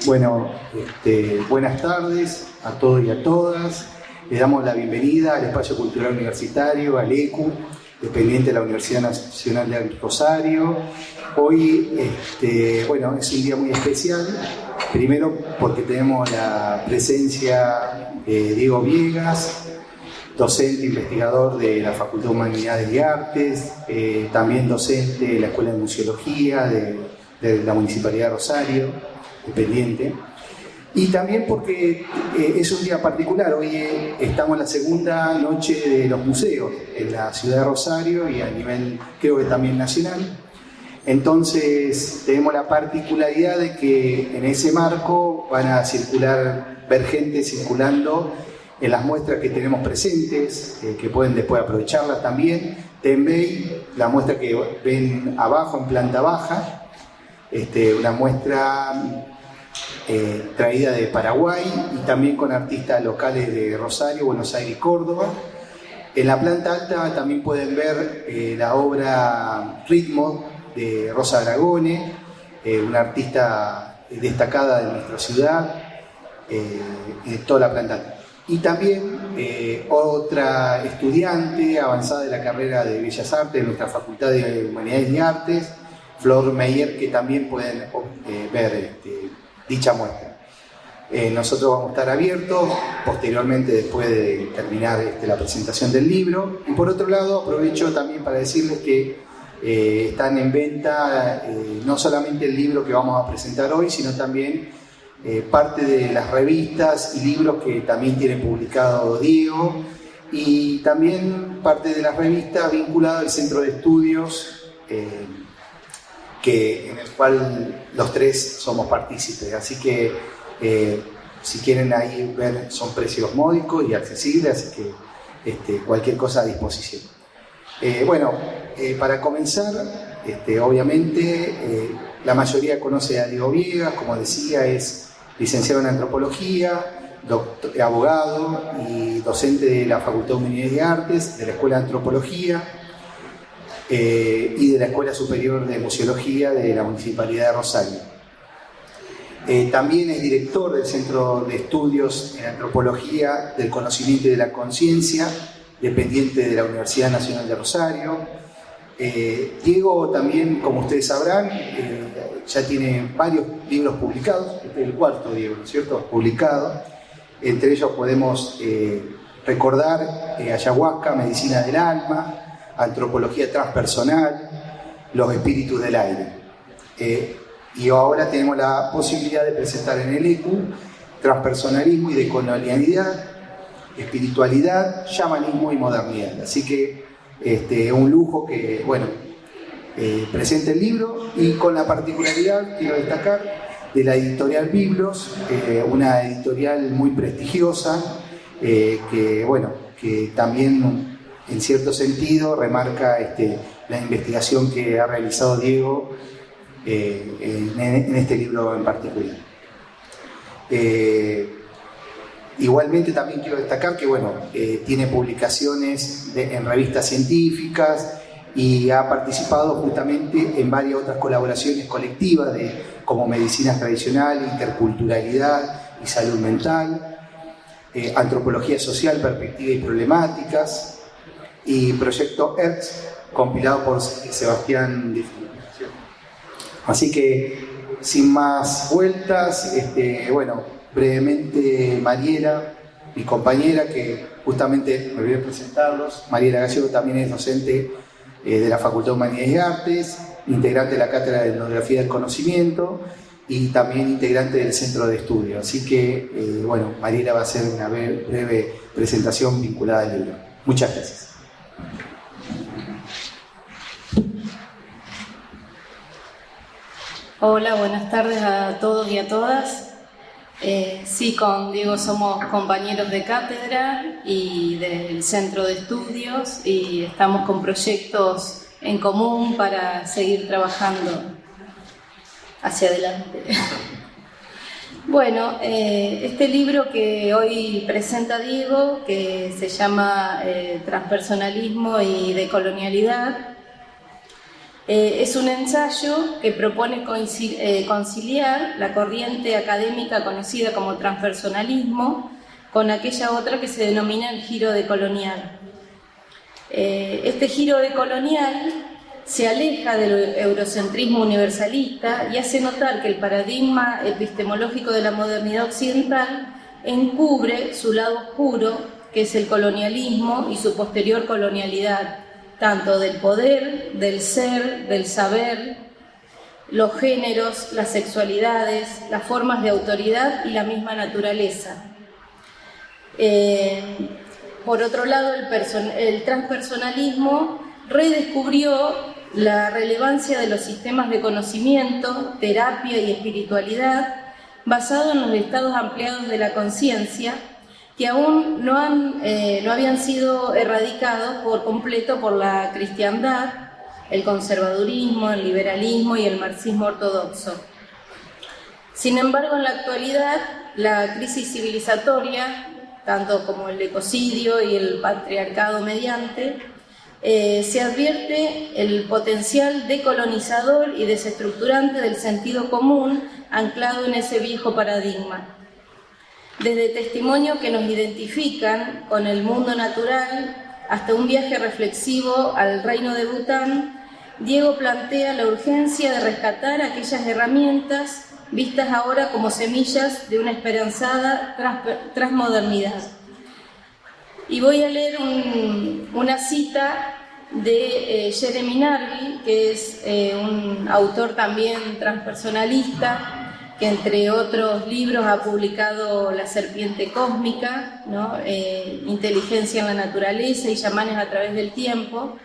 Bueno, buenas tardes a todos y a todas. Le damos la bienvenida al Espacio Cultural Universitario, al ECU, dependiente de la Universidad Nacional de Rosario. Hoy, bueno, es un día muy especial. Primero porque tenemos la presencia de Diego Viegas, docente investigador de la Facultad de Humanidades y Artes, también docente de la Escuela de Museología de la Municipalidad de Rosario, dependiente. Y también porque es un día particular. Hoy estamos en la segunda noche de los museos en la ciudad de Rosario y a nivel, creo que también nacional. Entonces tenemos la particularidad de que en ese marco van a ver gente circulando en las muestras que tenemos presentes, que pueden después aprovecharlas también. Tenbei, la muestra que ven abajo en planta baja, una muestra traída de Paraguay y también con artistas locales de Rosario, Buenos Aires y Córdoba. En la planta alta también pueden ver la obra Ritmo de Rosa Dragone, una artista destacada de nuestra ciudad, de toda la planta alta. Y también otra estudiante avanzada de la carrera de Bellas Artes de nuestra Facultad de Humanidades y Artes, Flor Meyer, que también pueden ver dicha muestra. Nosotros vamos a estar abiertos posteriormente, después de terminar la presentación del libro. Y por otro lado, aprovecho también para decirles que están en venta no solamente el libro que vamos a presentar hoy, sino también parte de las revistas y libros que también tiene publicado Diego, y también parte de las revistas vinculadas al Centro de Estudios, en el cual los tres somos partícipes. Así que si quieren ahí ver, son precios módicos y accesibles, así que cualquier cosa a disposición. Para comenzar, obviamente la mayoría conoce a Diego Viegas. Como decía, es licenciado en Antropología, abogado y docente de la Facultad de Humanidades y Artes, de la Escuela de Antropología y de la Escuela Superior de Museología de la Municipalidad de Rosario. También es director del Centro de Estudios en Antropología del Conocimiento y de la Conciencia, dependiente de la Universidad Nacional de Rosario. Diego también, como ustedes sabrán, ya tiene varios libros publicados. Este es el cuarto, Diego, ¿no es cierto?, publicado. Entre ellos podemos recordar Ayahuasca, Medicina del Alma, Antropología Transpersonal, Los Espíritus del Aire. Y ahora tenemos la posibilidad de presentar en el ECU Transpersonalismo y Decolonialidad, Espiritualidad, Chamanismo y Modernidad. Así que es un lujo que, bueno, presente el libro, y con la particularidad, quiero destacar, de la editorial Biblos, una editorial muy prestigiosa, que también en cierto sentido remarca la investigación que ha realizado Diego en este libro en particular. Igualmente también quiero destacar que tiene publicaciones en revistas científicas y ha participado justamente en varias otras colaboraciones colectivas como Medicinas Tradicionales, Interculturalidad y Salud Mental, Antropología Social, Perspectiva y Problemáticas, y Proyecto ERTS, compilado por Sebastián de Filipe. Así que, sin más vueltas, brevemente Mariela, mi compañera, que justamente me voy a presentarlos. Mariela Gallego también es docente de la Facultad de Humanidades y Artes, integrante de la Cátedra de Etnografía del Conocimiento y también integrante del Centro de Estudio. Así que, Mariela va a hacer una breve presentación vinculada al libro. Muchas gracias. Hola, buenas tardes a todos y a todas. Sí, con Diego somos compañeros de cátedra y del centro de estudios, y estamos con proyectos en común para seguir trabajando hacia adelante. Bueno, este libro que hoy presenta Diego, que se llama Transpersonalismo y Decolonialidad, Es un ensayo que propone conciliar la corriente académica conocida como transpersonalismo con aquella otra que se denomina el giro decolonial. Este giro decolonial se aleja del eurocentrismo universalista y hace notar que el paradigma epistemológico de la modernidad occidental encubre su lado oscuro, que es el colonialismo y su posterior colonialidad, tanto del poder, del ser, del saber, los géneros, las sexualidades, las formas de autoridad y la misma naturaleza. Por otro lado, el transpersonalismo redescubrió la relevancia de los sistemas de conocimiento, terapia y espiritualidad basado en los estados ampliados de la conciencia que aún no habían sido erradicados por completo por la cristiandad, el conservadurismo, el liberalismo y el marxismo ortodoxo. Sin embargo, en la actualidad, la crisis civilizatoria, tanto como el ecocidio y el patriarcado mediante, se advierte el potencial decolonizador y desestructurante del sentido común anclado en ese viejo paradigma. Desde testimonios que nos identifican con el mundo natural hasta un viaje reflexivo al reino de Bután, Diego plantea la urgencia de rescatar aquellas herramientas vistas ahora como semillas de una esperanzada transmodernidad. Y voy a leer una cita de Jeremy Narby, que es un autor también transpersonalista, que entre otros libros ha publicado La serpiente cósmica, ¿no? Inteligencia en la naturaleza y Chamanes a través del tiempo,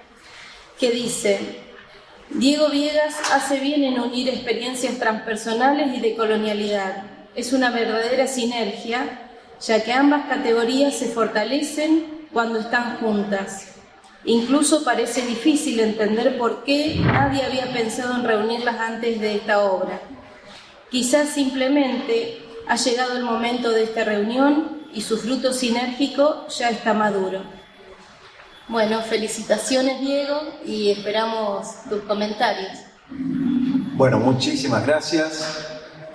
que dice: Diego Viegas hace bien en unir experiencias transpersonales y de colonialidad. Es una verdadera sinergia, ya que ambas categorías se fortalecen cuando están juntas. Incluso parece difícil entender por qué nadie había pensado en reunirlas antes de esta obra. Quizás simplemente ha llegado el momento de esta reunión y su fruto sinérgico ya está maduro. Bueno, felicitaciones, Diego, y esperamos tus comentarios. Bueno, muchísimas gracias.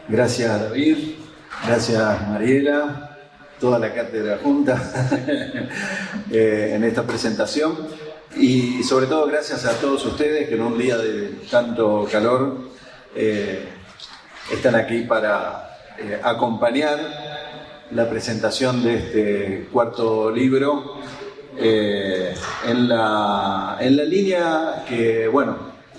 Gracias, David. Gracias, Mariela. Toda la cátedra junta en esta presentación. Y sobre todo gracias a todos ustedes que en un día de tanto calor están aquí para acompañar la presentación de este cuarto libro en la línea que, bueno,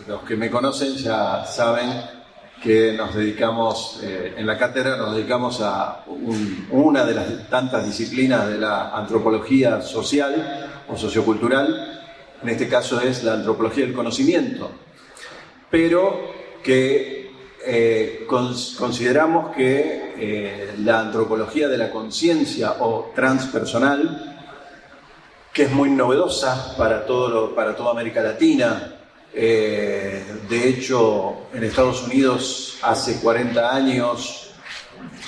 los que me conocen ya saben que nos dedicamos, en la cátedra nos dedicamos a una de las tantas disciplinas de la antropología social o sociocultural. En este caso es la antropología del conocimiento, pero que consideramos que la antropología de la conciencia o transpersonal, que es muy novedosa para toda América Latina. De hecho, en Estados Unidos hace 40 años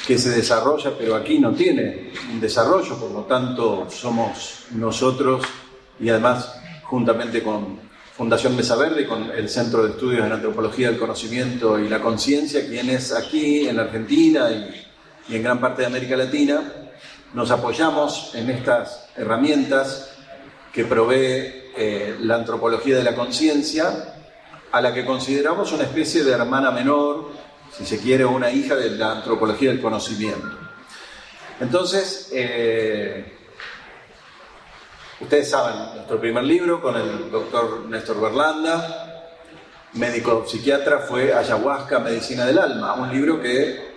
que se desarrolla, pero aquí no tiene un desarrollo, por lo tanto somos nosotros, y además juntamente con Fundación Mesa Verde y con el Centro de Estudios en Antropología del Conocimiento y la Conciencia, quienes aquí en la Argentina y en gran parte de América Latina nos apoyamos en estas herramientas que provee la antropología de la conciencia, a la que consideramos una especie de hermana menor, si se quiere, una hija de la antropología del conocimiento. Entonces, ustedes saben, nuestro primer libro con el doctor Néstor Berlanda, médico psiquiatra, fue Ayahuasca, Medicina del Alma, un libro que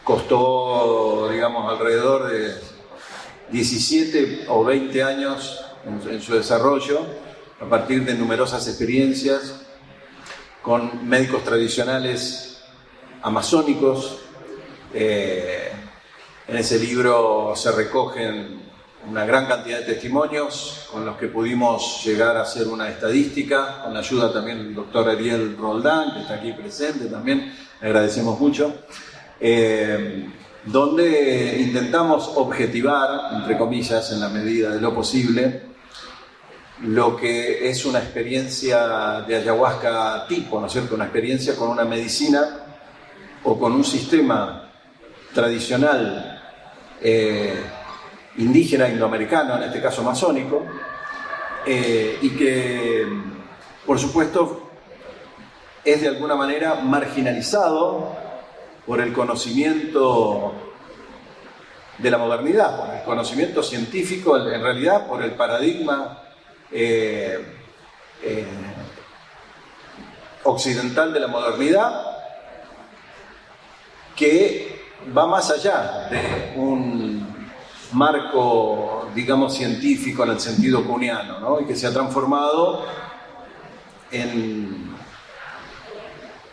costó, digamos, alrededor de 17 o 20 años en su desarrollo, a partir de numerosas experiencias con médicos tradicionales amazónicos. En ese libro se recogen una gran cantidad de testimonios con los que pudimos llegar a hacer una estadística, con la ayuda también del doctor Ariel Roldán, que está aquí presente también, le agradecemos mucho, donde intentamos objetivar, entre comillas, en la medida de lo posible, lo que es una experiencia de ayahuasca tipo, ¿no es cierto? Una experiencia con una medicina o con un sistema tradicional indígena, indoamericano, en este caso masónico, y que, por supuesto, es de alguna manera marginalizado por el conocimiento de la modernidad, por el conocimiento científico, en realidad por el paradigma occidental de la modernidad, que va más allá de un marco, digamos, científico en el sentido kuhniano, ¿no? Y que se ha transformado en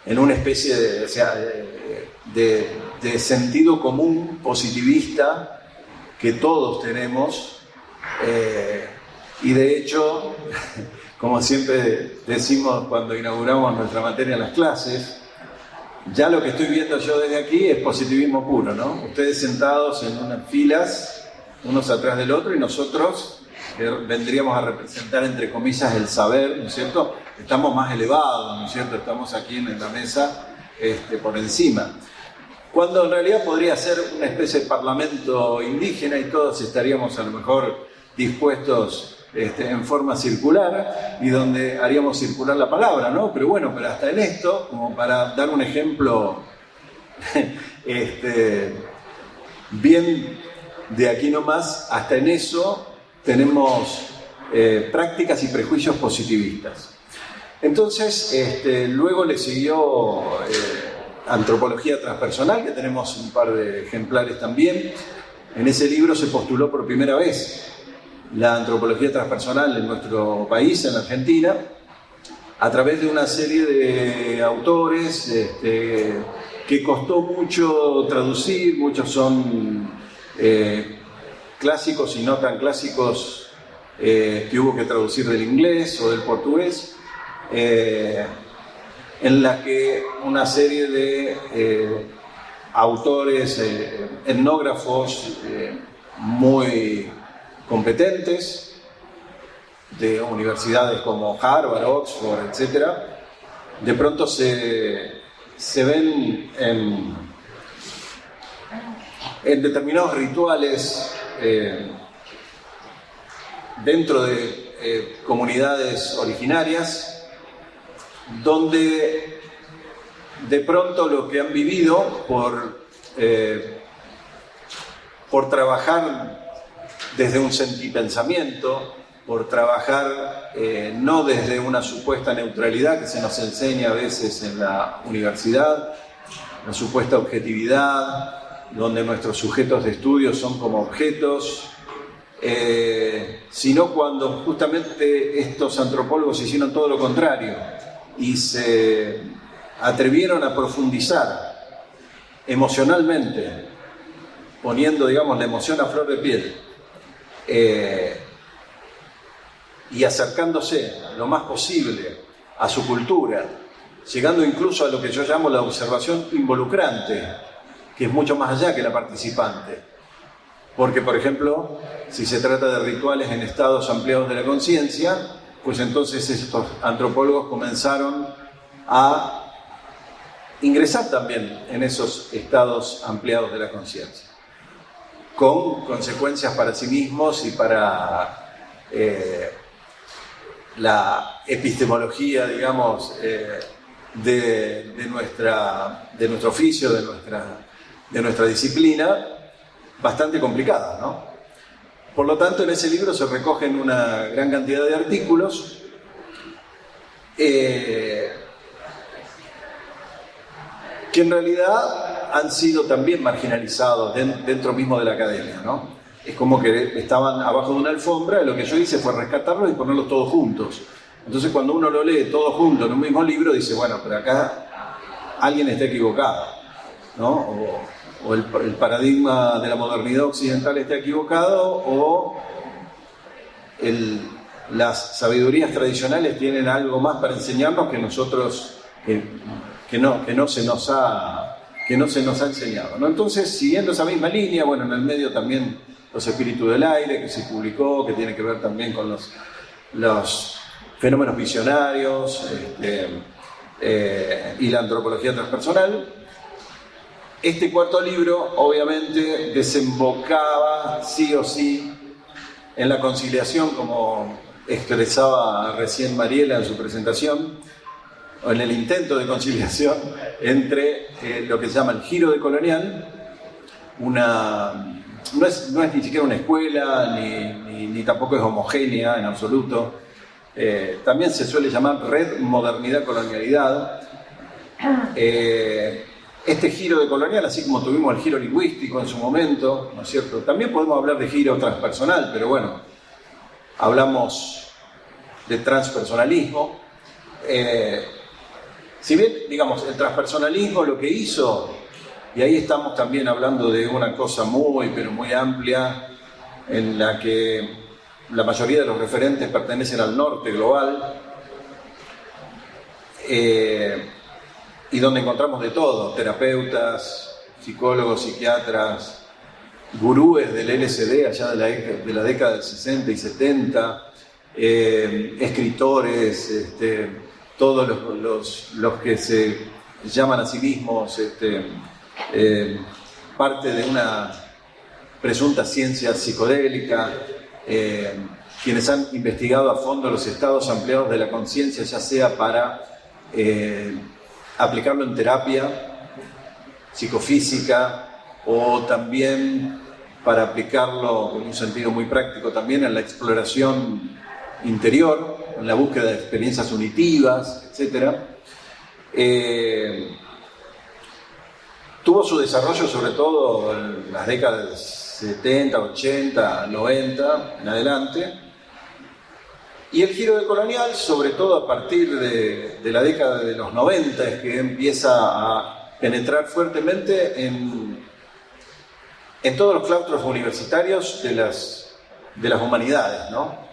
una especie de, o sea, de sentido común positivista que todos tenemos, y de hecho, como siempre decimos cuando inauguramos nuestra materia en las clases, ya lo que estoy viendo yo desde aquí es positivismo puro, ¿no? Ustedes sentados en unas filas, unos atrás del otro, y nosotros, que vendríamos a representar, entre comillas, el saber, ¿no es cierto? Estamos más elevados, ¿no es cierto? Estamos aquí en la mesa por encima. Cuando en realidad podría ser una especie de parlamento indígena y todos estaríamos a lo mejor dispuestos en forma circular y donde haríamos circular la palabra, ¿no? Pero bueno, pero hasta en esto, como para dar un ejemplo bien de aquí nomás, hasta en eso tenemos prácticas y prejuicios positivistas. Entonces, luego le siguió Antropología Transpersonal, que tenemos un par de ejemplares también. En ese libro se postuló por primera vez la antropología transpersonal en nuestro país, en la Argentina, a través de una serie de autores que costó mucho traducir. Muchos son clásicos y no tan clásicos que hubo que traducir del inglés o del portugués, en la que una serie de autores, etnógrafos muy competentes, de universidades como Harvard, Oxford, etc., de pronto se ven en determinados rituales dentro de comunidades originarias, donde de pronto lo que han vivido por trabajar desde un sentipensamiento, por trabajar no desde una supuesta neutralidad que se nos enseña a veces en la universidad, una supuesta objetividad, donde nuestros sujetos de estudio son como objetos, sino cuando justamente estos antropólogos hicieron todo lo contrario y se atrevieron a profundizar emocionalmente, poniendo, digamos, la emoción a flor de piel, y acercándose lo más posible a su cultura, llegando incluso a lo que yo llamo la observación involucrante, que es mucho más allá que la participante. Porque, por ejemplo, si se trata de rituales en estados ampliados de la conciencia, pues entonces estos antropólogos comenzaron a ingresar también en esos estados ampliados de la conciencia, con consecuencias para sí mismos y para la epistemología, digamos, de nuestro oficio, de nuestra disciplina, bastante complicada, ¿no? Por lo tanto, en ese libro se recogen una gran cantidad de artículos que en realidad han sido también marginalizados dentro mismo de la academia, ¿no? Es como que estaban abajo de una alfombra, y lo que yo hice fue rescatarlos y ponerlos todos juntos. Entonces, cuando uno lo lee todo junto en un mismo libro, dice, bueno, pero acá alguien está equivocado, ¿no? O el paradigma de la modernidad occidental está equivocado, o las sabidurías tradicionales tienen algo más para enseñarnos que nosotros, que no se nos ha enseñado, ¿no? Entonces, siguiendo esa misma línea, bueno, en el medio también Los Espíritus del Aire, que se publicó, que tiene que ver también con los los fenómenos visionarios y la antropología transpersonal. Este cuarto libro, obviamente, desembocaba sí o sí en la conciliación, como expresaba recién Mariela en su presentación, o en el intento de conciliación entre lo que se llama el giro decolonial, no es ni siquiera una escuela, ni tampoco es homogénea en absoluto. También se suele llamar red modernidad-colonialidad. Este giro decolonial, así como tuvimos el giro lingüístico en su momento, ¿no es cierto? También podemos hablar de giro transpersonal, pero bueno, hablamos de transpersonalismo. Si bien, digamos, el transpersonalismo lo que hizo, y ahí estamos también hablando de una cosa pero muy amplia, en la que la mayoría de los referentes pertenecen al norte global, y donde encontramos de todo: terapeutas, psicólogos, psiquiatras, gurúes del LSD allá de la década del 60 y 70, escritores, todos los que se llaman a sí mismos parte de una presunta ciencia psicodélica, quienes han investigado a fondo los estados ampliados de la conciencia, ya sea para aplicarlo en terapia psicofísica o también para aplicarlo con un sentido muy práctico también en la exploración interior, en la búsqueda de experiencias unitivas, etc. Tuvo su desarrollo sobre todo en las décadas 70, 80, 90 en adelante, y el giro decolonial, sobre todo a partir de la década de los 90, es que empieza a penetrar fuertemente en todos los claustros universitarios de las humanidades, ¿no?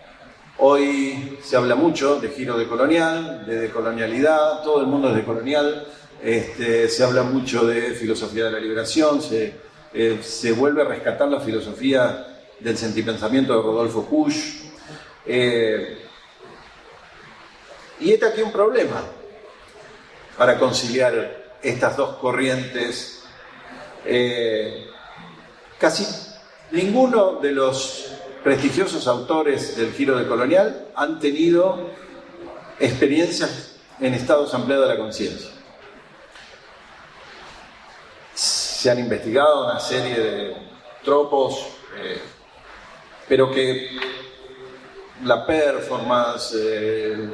Hoy se habla mucho de giro decolonial, de decolonialidad, todo el mundo es decolonial, se habla mucho de filosofía de la liberación, se vuelve a rescatar la filosofía del sentipensamiento de Rodolfo Kusch. Y este aquí un problema para conciliar estas dos corrientes. Casi ninguno de los prestigiosos autores del giro decolonial han tenido experiencias en estados ampliados de la conciencia. Se han investigado una serie de tropos, pero que la performance,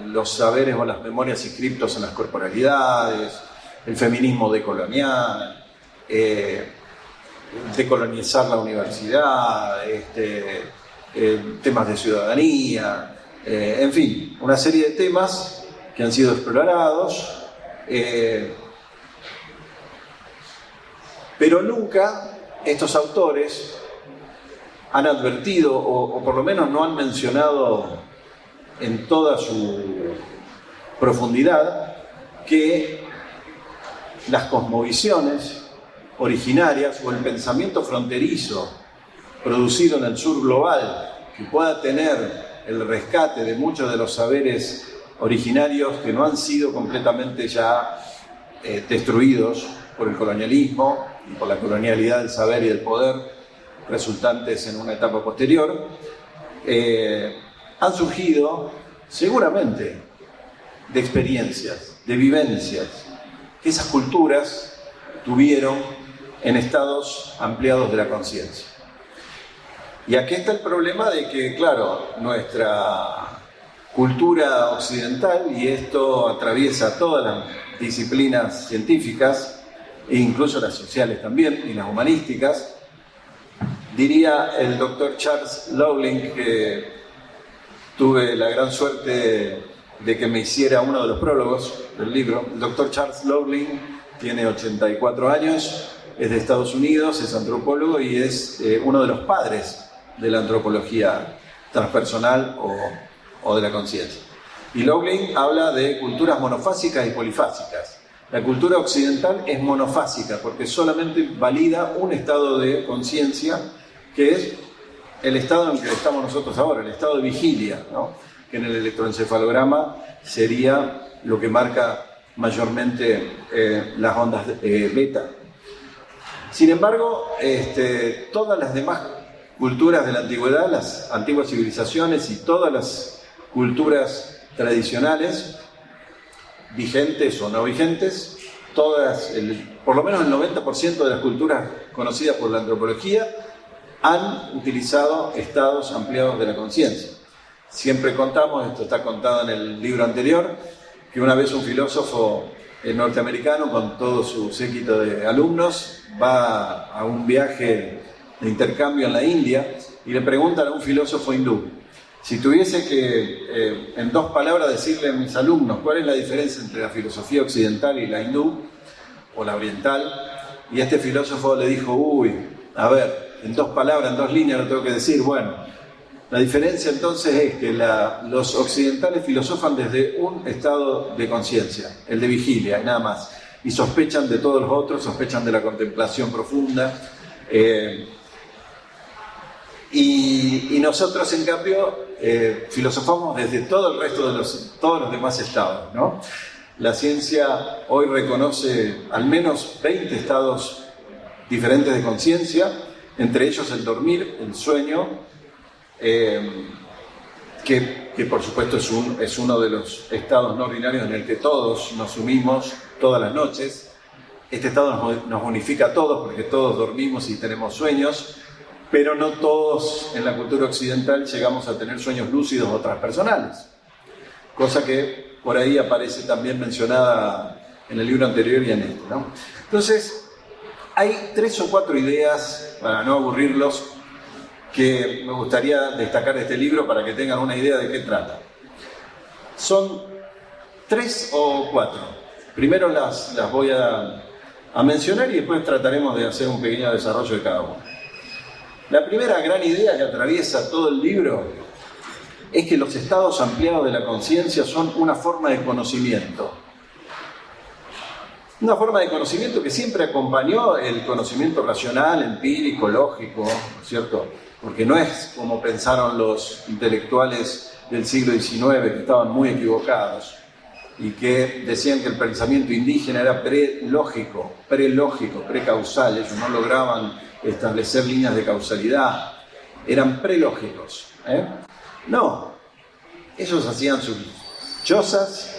los saberes o las memorias inscriptos en las corporalidades, el feminismo decolonial, decolonizar la universidad, temas de ciudadanía, en fin, una serie de temas que han sido explorados, pero nunca estos autores han advertido, o por lo menos no han mencionado en toda su profundidad, que las cosmovisiones originarias o el pensamiento fronterizo producido en el sur global, que pueda tener el rescate de muchos de los saberes originarios que no han sido completamente ya destruidos por el colonialismo y por la colonialidad del saber y del poder resultantes en una etapa posterior, han surgido seguramente de experiencias, de vivencias que esas culturas tuvieron en estados ampliados de la conciencia. Y aquí está el problema de que, claro, nuestra cultura occidental, y esto atraviesa todas las disciplinas científicas, e incluso las sociales también, y las humanísticas, diría el doctor Charles Lowling, que tuve la gran suerte de que me hiciera uno de los prólogos del libro. El doctor Charles Lowling tiene 84 años, es de Estados Unidos, es antropólogo y es uno de los padres de la antropología transpersonal o de la conciencia. Y Lowling habla de culturas monofásicas y polifásicas. La cultura occidental es monofásica porque solamente valida un estado de conciencia, que es el estado en el que estamos nosotros ahora, el estado de vigilia, ¿no? que en el electroencefalograma sería lo que marca mayormente las ondas beta. Sin embargo, todas las demás culturas de la antigüedad, las antiguas civilizaciones y todas las culturas tradicionales, vigentes o no vigentes, todas, por lo menos el 90% de las culturas conocidas por la antropología han utilizado estados ampliados de la conciencia. Siempre contamos, esto está contado en el libro anterior, que una vez un filósofo norteamericano con todo su séquito de alumnos va a un viaje de intercambio en la India y le preguntan a un filósofo hindú: si tuviese que en 2 palabras decirle a mis alumnos cuál es la diferencia entre la filosofía occidental y la hindú o la oriental, y este filósofo le dijo: uy, a ver, en 2 palabras, en 2 líneas lo tengo que decir. Bueno, la diferencia entonces es que los occidentales filosofan desde un estado de conciencia, el de vigilia, y nada más, y sospechan de todos los otros, sospechan de la contemplación profunda, y nosotros en cambio filosofamos desde todo el resto de todos los demás estados, ¿no? La ciencia hoy reconoce al menos 20 estados diferentes de conciencia, entre ellos el dormir, el sueño, que por supuesto es uno de los estados no ordinarios en el que todos nos sumimos todas las noches. Este estado nos unifica a todos porque todos dormimos y tenemos sueños, pero no todos en la cultura occidental llegamos a tener sueños lúcidos o transpersonales, cosa que por ahí aparece también mencionada en el libro anterior y en este, ¿no? Entonces, hay 3 o 4 ideas, para no aburrirlos, que me gustaría destacar de este libro para que tengan una idea de qué trata. Son 3 o 4. Primero las voy a mencionar y después trataremos de hacer un pequeño desarrollo de cada una. La primera gran idea que atraviesa todo el libro es que los estados ampliados de la conciencia son una forma de conocimiento. Una forma de conocimiento que siempre acompañó el conocimiento racional, empírico, lógico, ¿no es cierto? Porque no es como pensaron los intelectuales del siglo XIX, que estaban muy equivocados y que decían que el pensamiento indígena era prelógico, precausal. Ellos no lograban establecer líneas de causalidad, eran prelógicos. No, ellos hacían sus chozas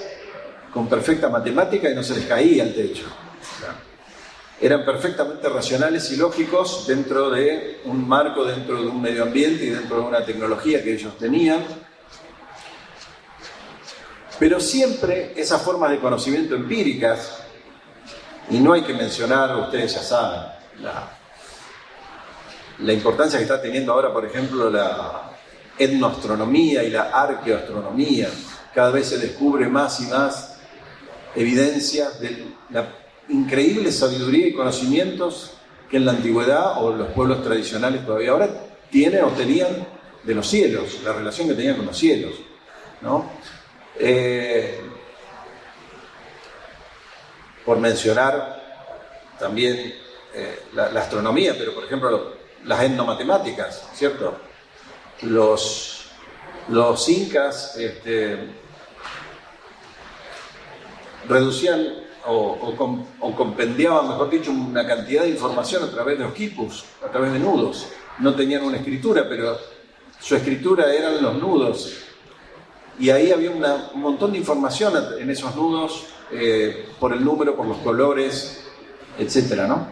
con perfecta matemática y no se les caía el techo. Eran perfectamente racionales y lógicos dentro de un marco, dentro de un medio ambiente y dentro de una tecnología que ellos tenían. Pero siempre esas formas de conocimiento empíricas, y no hay que mencionar, ustedes ya saben, la importancia que está teniendo ahora, por ejemplo, la etnoastronomía y la arqueoastronomía. Cada vez se descubre más y más evidencias de la increíble sabiduría y conocimientos que en la antigüedad o los pueblos tradicionales todavía ahora tienen o tenían de los cielos, la relación que tenían con los cielos, ¿no? Por mencionar también la astronomía, pero por ejemplo las etnomatemáticas, ¿cierto? Los incas reducían o compendiaban, mejor dicho, una cantidad de información a través de los quipus, a través de nudos. No tenían una escritura, pero su escritura eran los nudos. Y ahí había un montón de información en esos nudos, por el número, por los colores, etcétera, ¿no?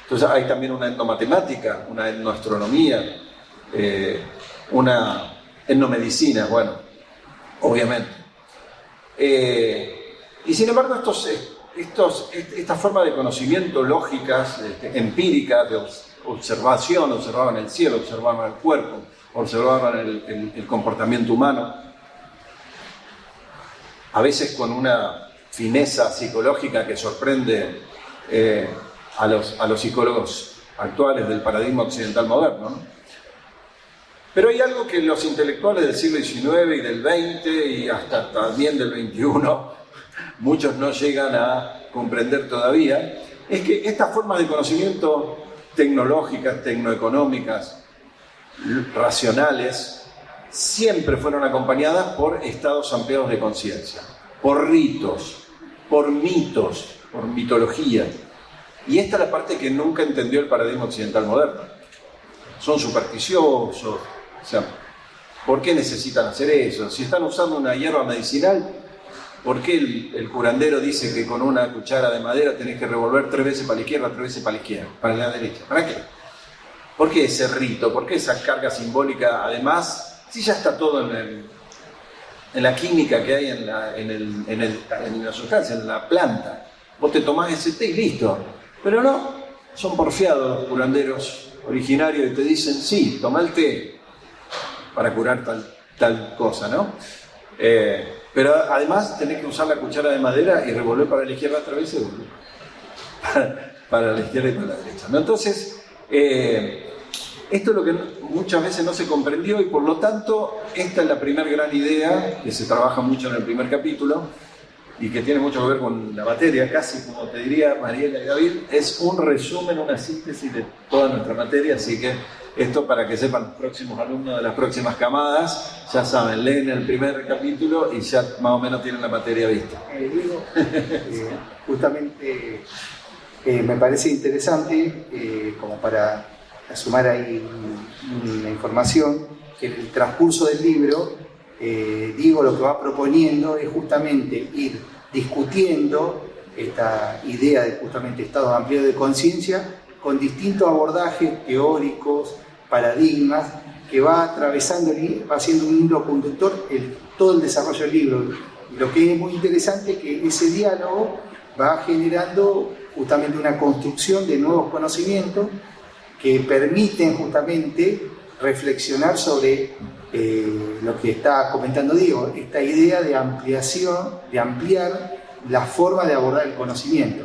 Entonces hay también una etnomatemática, una etnoastronomía, una etnomedicina, bueno, obviamente. Y sin embargo, esta forma de conocimiento lógicas, empíricas, de observación, observaban el cielo, observaban el cuerpo, observaban el comportamiento humano, a veces con una fineza psicológica que sorprende a los psicólogos actuales del paradigma occidental moderno, ¿no? Pero hay algo que los intelectuales del siglo XIX y del XX y hasta también del XXI, muchos no llegan a comprender todavía, es que estas formas de conocimiento tecnológicas, tecnoeconómicas, racionales, siempre fueron acompañadas por estados ampliados de conciencia, por ritos, por mitos, por mitología. Y esta es la parte que nunca entendió el paradigma occidental moderno. Son supersticiosos, o sea, ¿por qué necesitan hacer eso? Si están usando una hierba medicinal, ¿por qué el curandero dice que con una cuchara de madera tenés que revolver 3 veces para la izquierda, 3 veces para la izquierda, para la derecha? ¿Para qué? ¿Por qué ese rito? ¿Por qué esa carga simbólica? Además, si ya está todo en la química que hay en la sustancia, en la planta. Vos te tomás ese té y listo. Pero no, son porfiados los curanderos originarios y te dicen, sí, toma el té para curar tal cosa, ¿no? Pero además tenés que usar la cuchara de madera y revolver para la izquierda 3 veces, para la izquierda y para la derecha, ¿no? Entonces, esto es lo que muchas veces no se comprendió y por lo tanto esta es la primera gran idea que se trabaja mucho en el primer capítulo y que tiene mucho que ver con la materia, casi como te diría Mariela y David, es un resumen, una síntesis de toda nuestra materia, así que esto para que sepan los próximos alumnos de las próximas camadas, ya saben, leen el primer capítulo y ya más o menos tienen la materia vista. Diego, justamente me parece interesante, como para sumar ahí una información, que en el transcurso del libro, Diego lo que va proponiendo es justamente ir discutiendo esta idea de justamente estado amplio de conciencia con distintos abordajes teóricos, paradigmas, que va atravesando, va haciendo un hilo conductor todo el desarrollo del libro. Y lo que es muy interesante es que ese diálogo va generando justamente una construcción de nuevos conocimientos que permiten justamente reflexionar sobre lo que está comentando Diego, esta idea de ampliación, de ampliar la forma de abordar el conocimiento.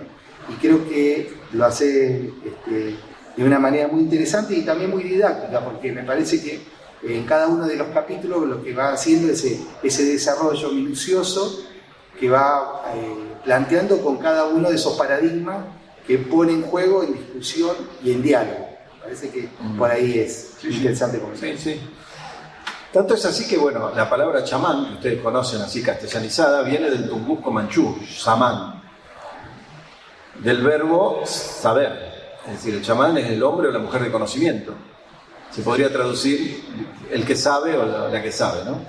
Y creo que lo hace de una manera muy interesante y también muy didáctica, porque me parece que en cada uno de los capítulos lo que va haciendo es ese desarrollo minucioso que va planteando con cada uno de esos paradigmas que pone en juego, en discusión y en diálogo. Parece que por ahí es interesante comentar. Sí. Tanto es así que, bueno, la palabra chamán, que ustedes conocen así castellanizada, viene del tungusko manchú, chamán, del verbo saber. Es decir, el chamán es el hombre o la mujer de conocimiento. Se podría traducir el que sabe o la que sabe, ¿no?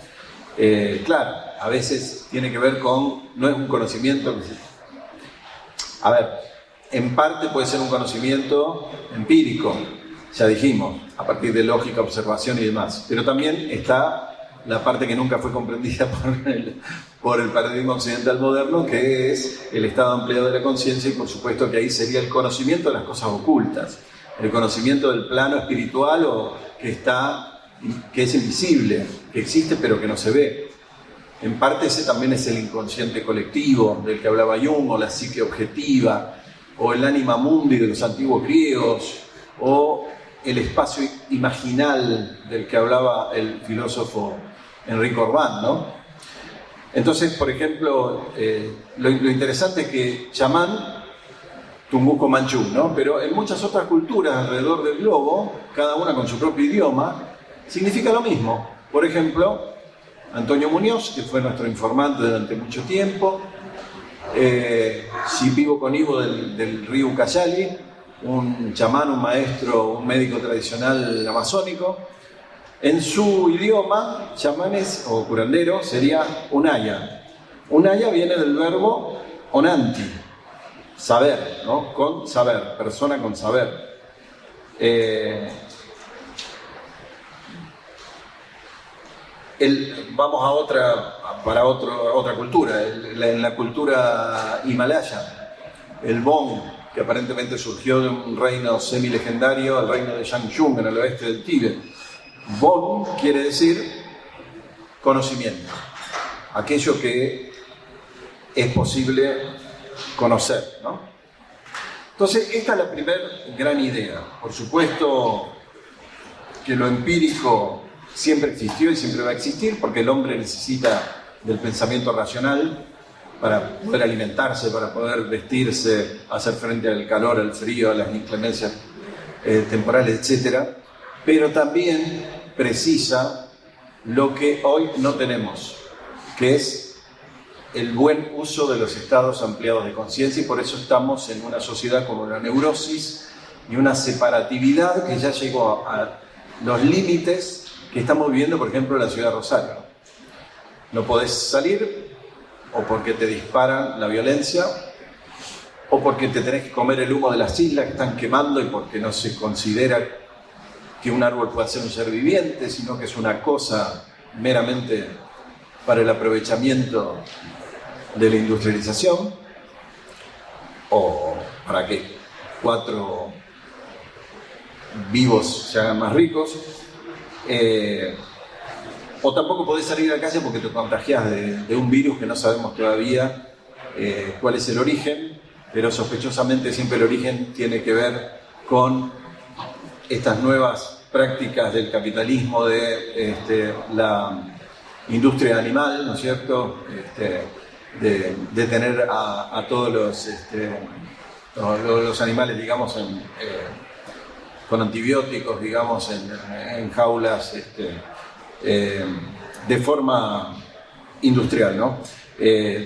Claro, a veces tiene que ver con, no es un conocimiento que a ver, en parte puede ser un conocimiento empírico, ya dijimos, a partir de lógica, observación y demás. Pero también está la parte que nunca fue comprendida por el paradigma occidental moderno, que es el estado ampliado de la conciencia, y por supuesto que ahí sería el conocimiento de las cosas ocultas, el conocimiento del plano espiritual que es invisible, que existe pero que no se ve. En parte ese también es el inconsciente colectivo del que hablaba Jung, o la psique objetiva, o el anima mundi de los antiguos griegos, o el espacio imaginal del que hablaba el filósofo Enrique Orbán, ¿no? Entonces, por ejemplo, lo interesante es que chamán, tungusko manchú, ¿no? Pero en muchas otras culturas alrededor del globo, cada una con su propio idioma, significa lo mismo. Por ejemplo, Antonio Muñoz, que fue nuestro informante durante mucho tiempo, Shipibo Conibo del río Ucayali, un chamán, un maestro, un médico tradicional amazónico. En su idioma, chamanes o curandero sería unaya. Unaya viene del verbo onanti, saber, ¿no? Con saber, persona con saber. Vamos a otra cultura, en la cultura himalaya, el Bon, que aparentemente surgió de un reino semilegendario, el reino de Yangyung, en el oeste del Tíbet. Bon quiere decir conocimiento, aquello que es posible conocer, ¿no? Entonces, esta es la primera gran idea. Por supuesto que lo empírico siempre existió y siempre va a existir, porque el hombre necesita del pensamiento racional para poder alimentarse, para poder vestirse, hacer frente al calor, al frío, a las inclemencias temporales, etc. Pero también precisa lo que hoy no tenemos, que es el buen uso de los estados ampliados de conciencia, y por eso estamos en una sociedad con una neurosis y una separatividad que ya llegó a los límites que estamos viviendo, por ejemplo, en la ciudad de Rosario. No podés salir, o porque te disparan la violencia, o porque te tenés que comer el humo de las islas que están quemando, y porque no se considera que un árbol pueda ser un ser viviente, sino que es una cosa meramente para el aprovechamiento de la industrialización, o para que 4 vivos se hagan más ricos, o tampoco podés salir a la calle porque te contagiás de un virus que no sabemos todavía cuál es el origen, pero sospechosamente siempre el origen tiene que ver con estas nuevas prácticas del capitalismo, de la industria animal, ¿no es cierto? De tener a todos los animales, digamos, con antibióticos, digamos, en jaulas de forma industrial, ¿no?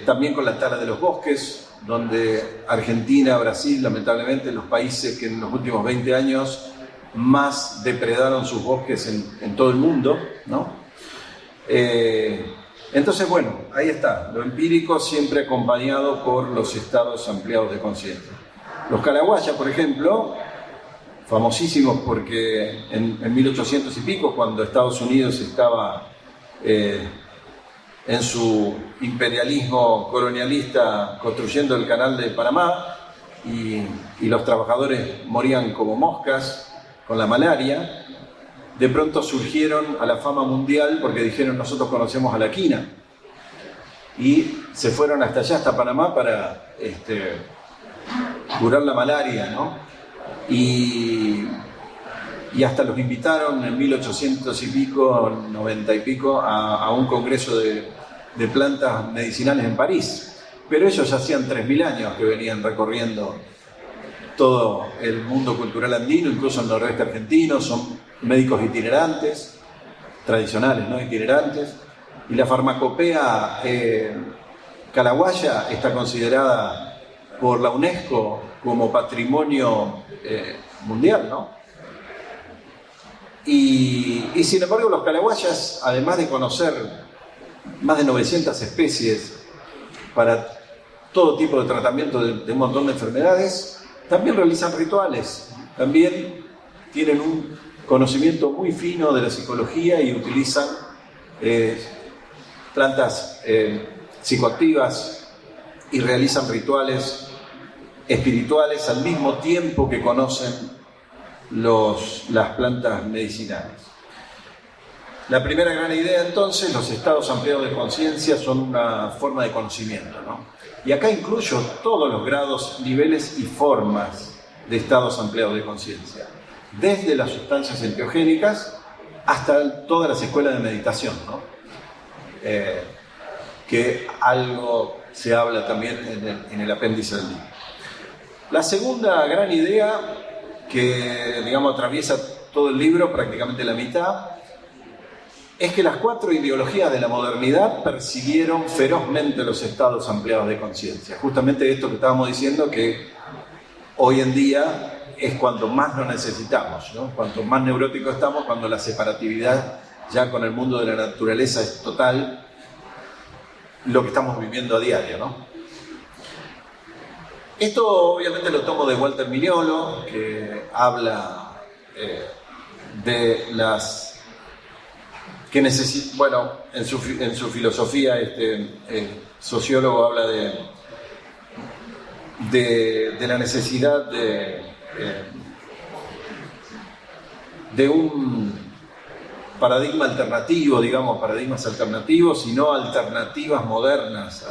También con la tala de los bosques, donde Argentina, Brasil, lamentablemente, los países que en los últimos 20 años más depredaron sus bosques en todo el mundo, ¿no? Entonces, bueno, ahí está, lo empírico siempre acompañado por los estados ampliados de conciencia. Los Calaguayas, por ejemplo, famosísimos porque en 1800 y pico, cuando Estados Unidos estaba en su imperialismo colonialista construyendo el canal de Panamá, y los trabajadores morían como moscas con la malaria, de pronto surgieron a la fama mundial porque dijeron: nosotros conocemos a la quina, y se fueron hasta allá, hasta Panamá, para curar la malaria, ¿no? Y hasta los invitaron en 1800 y pico, 90 y pico, a un congreso de plantas medicinales en París. Pero ellos ya hacían 3000 años que venían recorriendo todo el mundo cultural andino, incluso el noroeste argentino. Son médicos itinerantes, tradicionales, ¿no? Itinerantes. Y la farmacopea calaguaya está considerada por la UNESCO como patrimonio mundial, ¿no? Y sin embargo, los calaguayas, además de conocer más de 900 especies para todo tipo de tratamiento de un montón de enfermedades, también realizan rituales, también tienen un conocimiento muy fino de la psicología y utilizan plantas psicoactivas y realizan rituales espirituales al mismo tiempo que conocen las plantas medicinales. La primera gran idea, entonces, los estados ampliados de conciencia son una forma de conocimiento, ¿no? Y acá incluyo todos los grados, niveles y formas de estados ampliados de conciencia, desde las sustancias enteogénicas hasta todas las escuelas de meditación, ¿no? Que algo se habla también en el apéndice del libro. La segunda gran idea, que, digamos, atraviesa todo el libro, prácticamente la mitad, es que las 4 ideologías de la modernidad persiguieron ferozmente los estados ampliados de conciencia. Justamente esto que estábamos diciendo, que hoy en día es cuando más lo necesitamos, ¿no? Cuanto más neuróticos estamos, cuando la separatividad ya con el mundo de la naturaleza es total, lo que estamos viviendo a diario, ¿no? Esto obviamente lo tomo de Walter Mignolo, que habla de las... que bueno, en su filosofía, sociólogo habla de la necesidad de un paradigma alternativo, digamos, paradigmas alternativos y no alternativas modernas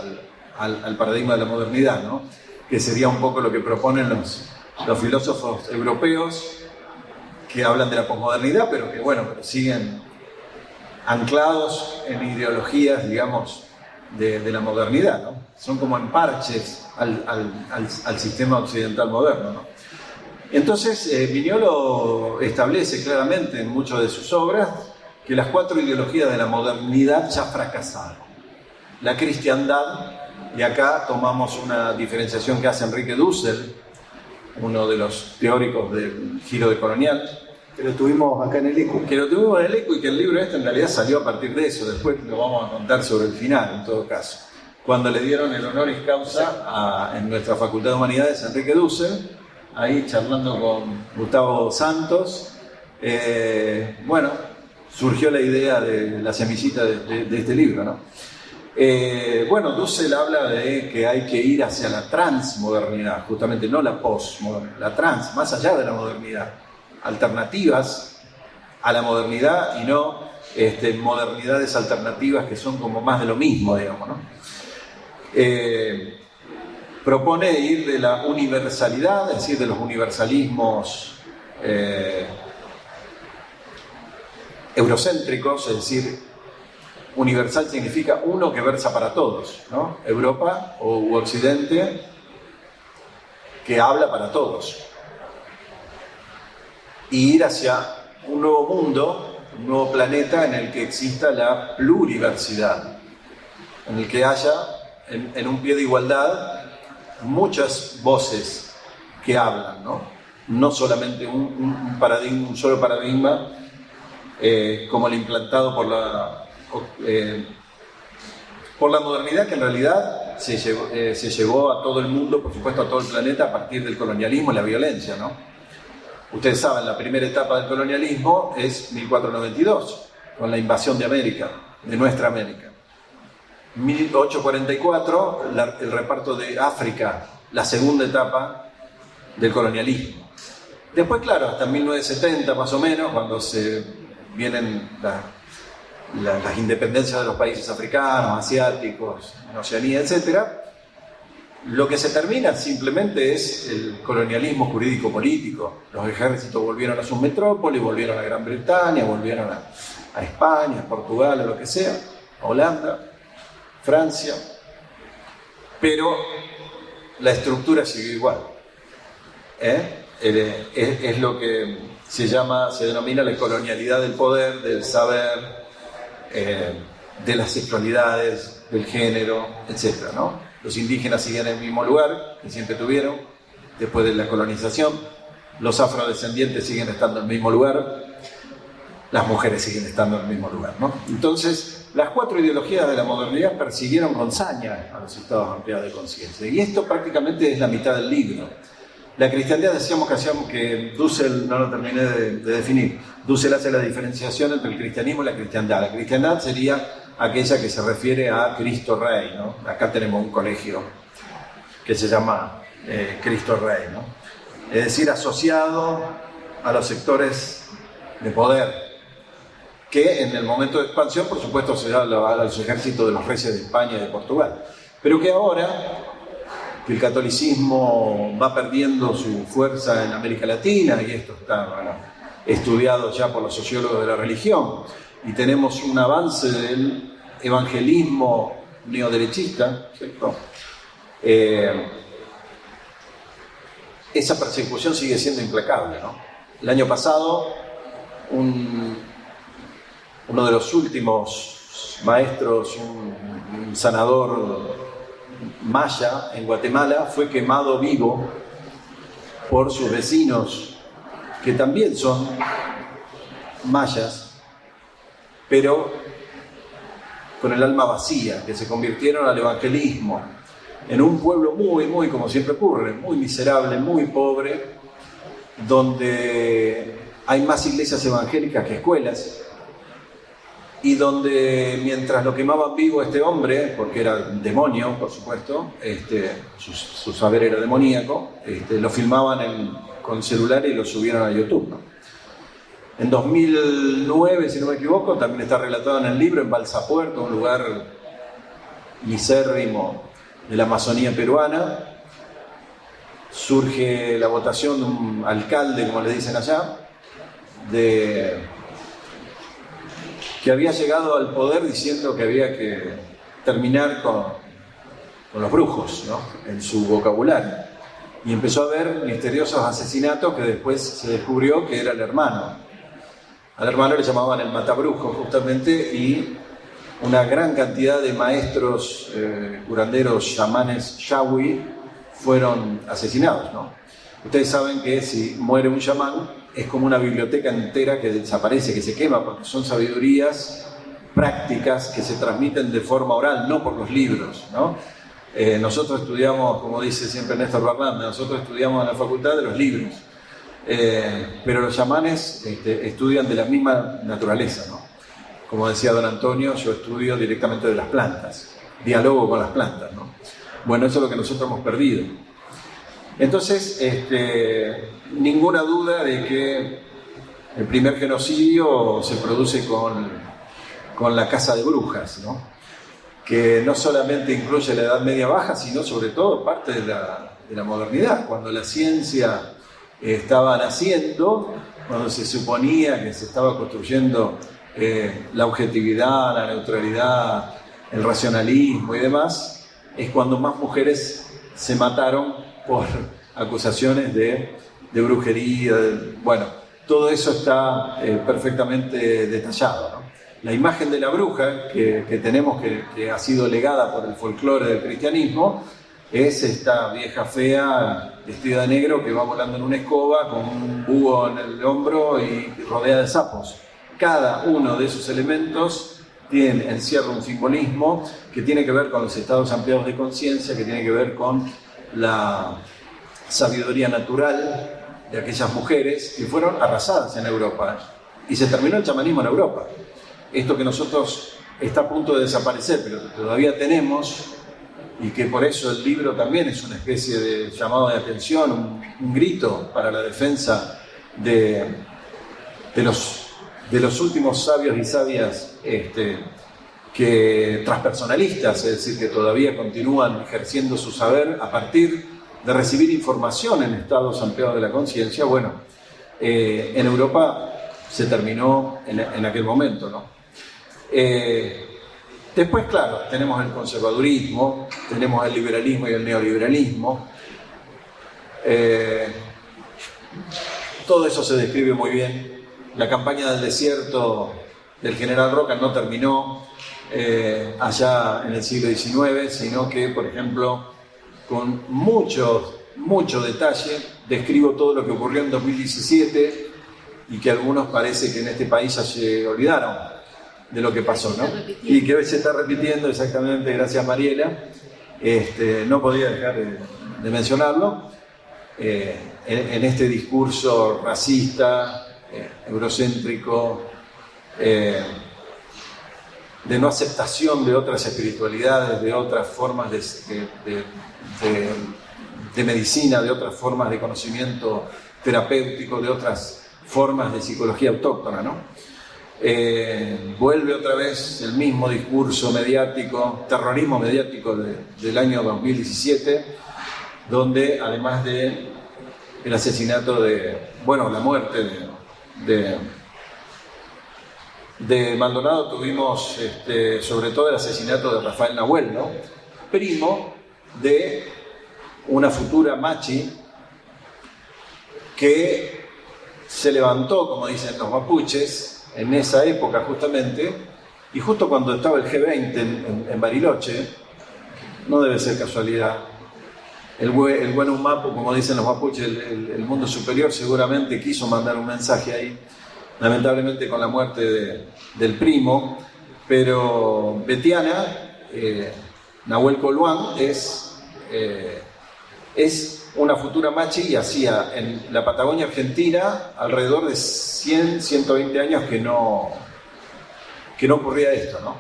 al paradigma de la modernidad, ¿no? Que sería un poco lo que proponen los filósofos europeos, que hablan de la posmodernidad, pero que, bueno, siguen anclados en ideologías, digamos, de la modernidad, ¿no? Son como en parches al sistema occidental moderno, ¿no? Entonces, Mignolo establece claramente en muchas de sus obras que las 4 ideologías de la modernidad ya fracasaron. La cristiandad, y acá tomamos una diferenciación que hace Enrique Dussel, uno de los teóricos del giro decolonial, Que lo tuvimos acá en el ECU. que lo tuvimos en el ECU y que el libro este en realidad salió a partir de eso. Después lo vamos a contar sobre el final, en todo caso. Cuando le dieron el honoris causa en nuestra Facultad de Humanidades a Enrique Dussel, ahí charlando con Gustavo Santos, bueno, surgió la idea de la semillita de este libro, ¿no? Bueno, Dussel habla de que hay que ir hacia la transmodernidad, justamente no la postmodernidad, la trans, más allá de la modernidad, alternativas a la modernidad y no modernidades alternativas que son como más de lo mismo, digamos, ¿no? Propone ir de la universalidad, es decir, de los universalismos eurocéntricos, es decir, universal significa uno que versa para todos, ¿no? Europa u Occidente que habla para todos. Y ir hacia un nuevo mundo, un nuevo planeta en el que exista la pluriversidad, en el que haya en un pie de igualdad muchas voces que hablan, ¿no? No solamente un paradigma, un solo paradigma como el implantado por la modernidad, que en realidad se llevó a todo el mundo, por supuesto a todo el planeta, a partir del colonialismo y la violencia, ¿no? Ustedes saben, la primera etapa del colonialismo es 1492, con la invasión de América, de nuestra América. 1844, el reparto de África, la segunda etapa del colonialismo. Después, claro, hasta 1970 más o menos, cuando se vienen las independencias de los países africanos, asiáticos, en Oceanía, etc., lo que se termina simplemente es el colonialismo jurídico-político. Los ejércitos volvieron a sus metrópolis, volvieron a Gran Bretaña, volvieron a España, a Portugal, a lo que sea, a Holanda, Francia, pero la estructura siguió igual. Es lo que se denomina la colonialidad del poder, del saber, de las sexualidades, del género, etc., ¿no? Los indígenas siguen en el mismo lugar que siempre tuvieron después de la colonización, los afrodescendientes siguen estando en el mismo lugar, las mujeres siguen estando en el mismo lugar, ¿no? Entonces, las 4 ideologías de la modernidad persiguieron con saña a los estados ampliados de conciencia, y esto prácticamente es la mitad del libro. La cristiandad, decíamos que Dussel, no lo terminé de definir, Dussel hace la diferenciación entre el cristianismo y la cristiandad. La cristiandad sería aquella que se refiere a Cristo Rey, ¿no? Acá tenemos un colegio que se llama Cristo Rey, ¿no? Es decir, asociado a los sectores de poder, que en el momento de expansión, por supuesto, se da a los ejércitos de los reyes de España y de Portugal, pero que ahora que el catolicismo va perdiendo su fuerza en América Latina, y esto está estudiado ya por los sociólogos de la religión, y tenemos un avance del evangelismo neoderechista, ¿cierto? Esa persecución sigue siendo implacable, ¿no? El año pasado, uno de los últimos maestros, un sanador maya en Guatemala, fue quemado vivo por sus vecinos, que también son mayas, pero con el alma vacía, que se convirtieron al evangelismo, en un pueblo muy, como siempre ocurre, muy miserable, muy pobre, donde hay más iglesias evangélicas que escuelas, y donde mientras lo quemaban vivo este hombre, porque era demonio, por supuesto, su saber era demoníaco, lo filmaban con celular y lo subieron a YouTube, ¿no? En 2009, si no me equivoco, también está relatado en el libro, en Balsapuerto, un lugar misérrimo de la Amazonía peruana, surge la votación de un alcalde, como le dicen allá, que había llegado al poder diciendo que había que terminar con los brujos, ¿no? En su vocabulario. Y empezó a haber misteriosos asesinatos que después se descubrió que era el hermano Al hermano le llamaban el matabrujo justamente, y una gran cantidad de maestros, curanderos, chamanes, yahui, fueron asesinados, ¿no? Ustedes saben que si muere un chamán es como una biblioteca entera que desaparece, que se quema, porque son sabidurías prácticas que se transmiten de forma oral, no por los libros, ¿no? Nosotros estudiamos, como dice siempre Néstor Barlanda, nosotros estudiamos en la facultad de los libros, pero los chamanes estudian de la misma naturaleza, ¿no? Como decía don Antonio, yo estudio directamente de las plantas, dialogo con las plantas, ¿no? Bueno, eso es lo que nosotros hemos perdido. Entonces, ninguna duda de que el primer genocidio se produce con la caza de brujas, ¿no? Que no solamente incluye la Edad Media Baja, sino sobre todo parte de la modernidad, cuando la ciencia estaba naciendo, cuando se suponía que se estaba construyendo la objetividad, la neutralidad, el racionalismo y demás, es cuando más mujeres se mataron por acusaciones de brujería. Bueno, todo eso está perfectamente detallado, ¿no? La imagen de la bruja que tenemos, que ha sido legada por el folclore del cristianismo, es esta vieja fea vestida de negro que va volando en una escoba con un búho en el hombro y rodeada de sapos. Cada uno de esos elementos encierra un simbolismo que tiene que ver con los estados ampliados de conciencia, que tiene que ver con la sabiduría natural de aquellas mujeres que fueron arrasadas en Europa. Y se terminó el chamanismo en Europa. Esto que nosotros está a punto de desaparecer, pero que todavía tenemos, y que por eso el libro también es una especie de llamado de atención, un grito para la defensa de los últimos sabios y sabias transpersonalistas, es decir, que todavía continúan ejerciendo su saber a partir de recibir información en estados ampliados de la conciencia. Bueno, en Europa se terminó en aquel momento, ¿no? Después, claro, tenemos el conservadurismo, tenemos el liberalismo y el neoliberalismo. Todo eso se describe muy bien. La campaña del desierto del general Roca no terminó allá en el siglo XIX, sino que, por ejemplo, con mucho detalle describo todo lo que ocurrió en 2017 y que algunos parece que en este país ya se olvidaron de lo que pasó, ¿no? Y que hoy se está repitiendo exactamente, gracias Mariela. No podía dejar de mencionarlo en este discurso racista, eurocéntrico, de no aceptación de otras espiritualidades, de otras formas de medicina, de otras formas de conocimiento terapéutico, de otras formas de psicología autóctona, ¿no? Vuelve otra vez el mismo discurso mediático, terrorismo mediático del año 2017, donde además de el asesinato la muerte de Maldonado, tuvimos sobre todo el asesinato de Rafael Nahuel, ¿no? Primo de una futura machi que se levantó, como dicen los mapuches, en esa época justamente, y justo cuando estaba el G20 en Bariloche. No debe ser casualidad. El buen Umapu, como dicen los mapuches, el mundo superior, seguramente quiso mandar un mensaje ahí, lamentablemente con la muerte del primo, pero Betiana, Nahuel Coluán, es una futura machi y hacía en la Patagonia Argentina alrededor de 100, 120 años que no ocurría esto, ¿no?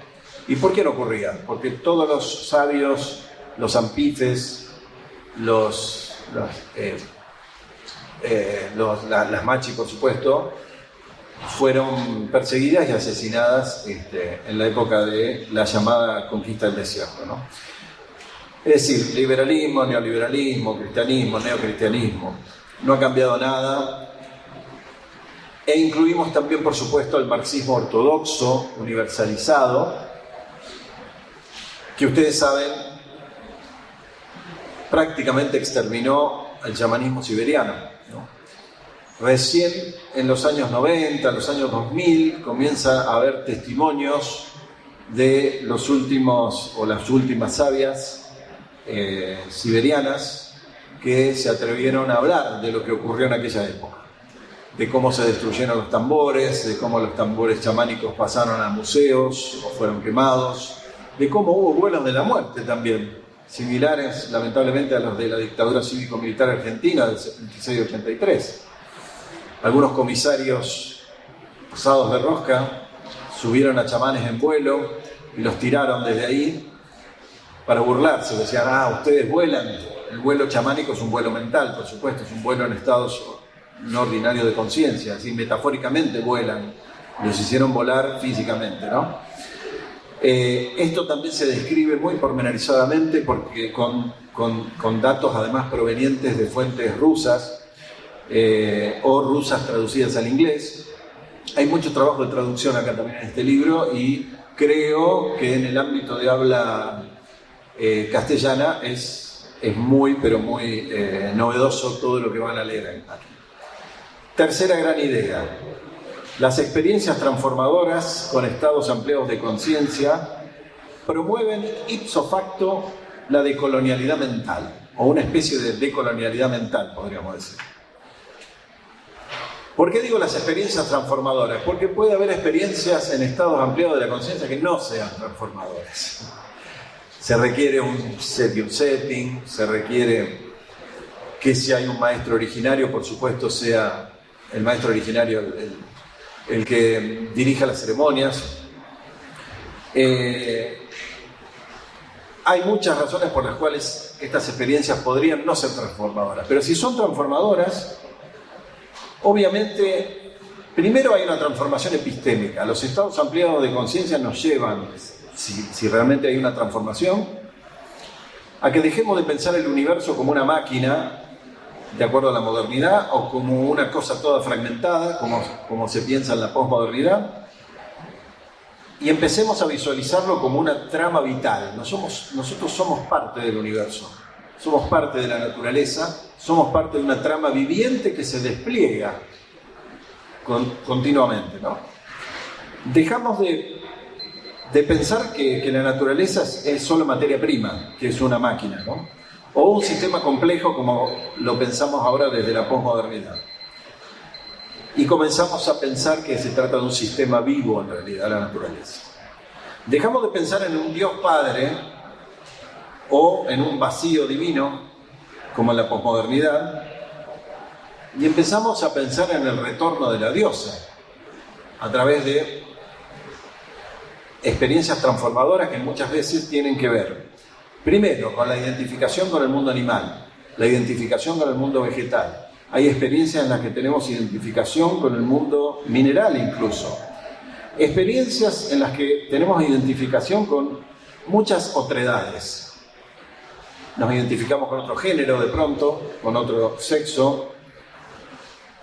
¿Y por qué no ocurría? Porque todos los sabios, los ampifes, las machi, por supuesto, fueron perseguidas y asesinadas en la época de la llamada conquista del desierto, ¿no? Es decir, liberalismo, neoliberalismo, cristianismo, neocristianismo, no ha cambiado nada. E incluimos también, por supuesto, el marxismo ortodoxo, universalizado, que ustedes saben, prácticamente exterminó al chamanismo siberiano, ¿no? Recién en los años 90, los años 2000, comienza a haber testimonios de los últimos o las últimas sabias siberianas que se atrevieron a hablar de lo que ocurrió en aquella época, de cómo se destruyeron los tambores, de cómo los tambores chamánicos pasaron a museos o fueron quemados, de cómo hubo vuelos de la muerte también, similares lamentablemente a los de la dictadura cívico-militar argentina del 76-83. Algunos comisarios pasados de rosca subieron a chamanes en vuelo y los tiraron desde ahí para burlarse. Decían, ustedes vuelan. El vuelo chamánico es un vuelo mental, por supuesto, es un vuelo en estados no ordinarios de conciencia, así metafóricamente vuelan. Los hicieron volar físicamente, ¿no? Esto también se describe muy pormenorizadamente porque con datos además provenientes de fuentes rusas, o rusas traducidas al inglés. Hay mucho trabajo de traducción acá también en este libro y creo que en el ámbito de habla castellana es muy, pero muy novedoso todo lo que van a leer aquí. Tercera gran idea: las experiencias transformadoras con estados ampliados de conciencia promueven ipso facto la decolonialidad mental, o una especie de decolonialidad mental, podríamos decir. ¿Por qué digo las experiencias transformadoras? Porque puede haber experiencias en estados ampliados de la conciencia que no sean transformadoras. Se requiere un setting, se requiere que si hay un maestro originario, por supuesto, sea el maestro originario el que dirija las ceremonias. Hay muchas razones por las cuales estas experiencias podrían no ser transformadoras, pero si son transformadoras, obviamente, primero hay una transformación epistémica. Los estados ampliados de conciencia nos llevan, si realmente hay una transformación, a que dejemos de pensar el universo como una máquina, de acuerdo a la modernidad, o como una cosa toda fragmentada, como se piensa en la posmodernidad, y empecemos a visualizarlo como una trama vital. Nosotros somos parte del universo. Somos parte de la naturaleza, somos parte de una trama viviente que se despliega continuamente, ¿no? Dejamos de pensar que la naturaleza es solo materia prima, que es una máquina, ¿no? O un sistema complejo como lo pensamos ahora desde la posmodernidad. Y comenzamos a pensar que se trata de un sistema vivo en realidad, la naturaleza. Dejamos de pensar en un Dios Padre o en un vacío divino, como en la posmodernidad, y empezamos a pensar en el retorno de la diosa, a través de experiencias transformadoras que muchas veces tienen que ver, primero, con la identificación con el mundo animal, la identificación con el mundo vegetal. Hay experiencias en las que tenemos identificación con el mundo mineral incluso. Experiencias en las que tenemos identificación con muchas otredades. Nos identificamos con otro género de pronto, con otro sexo,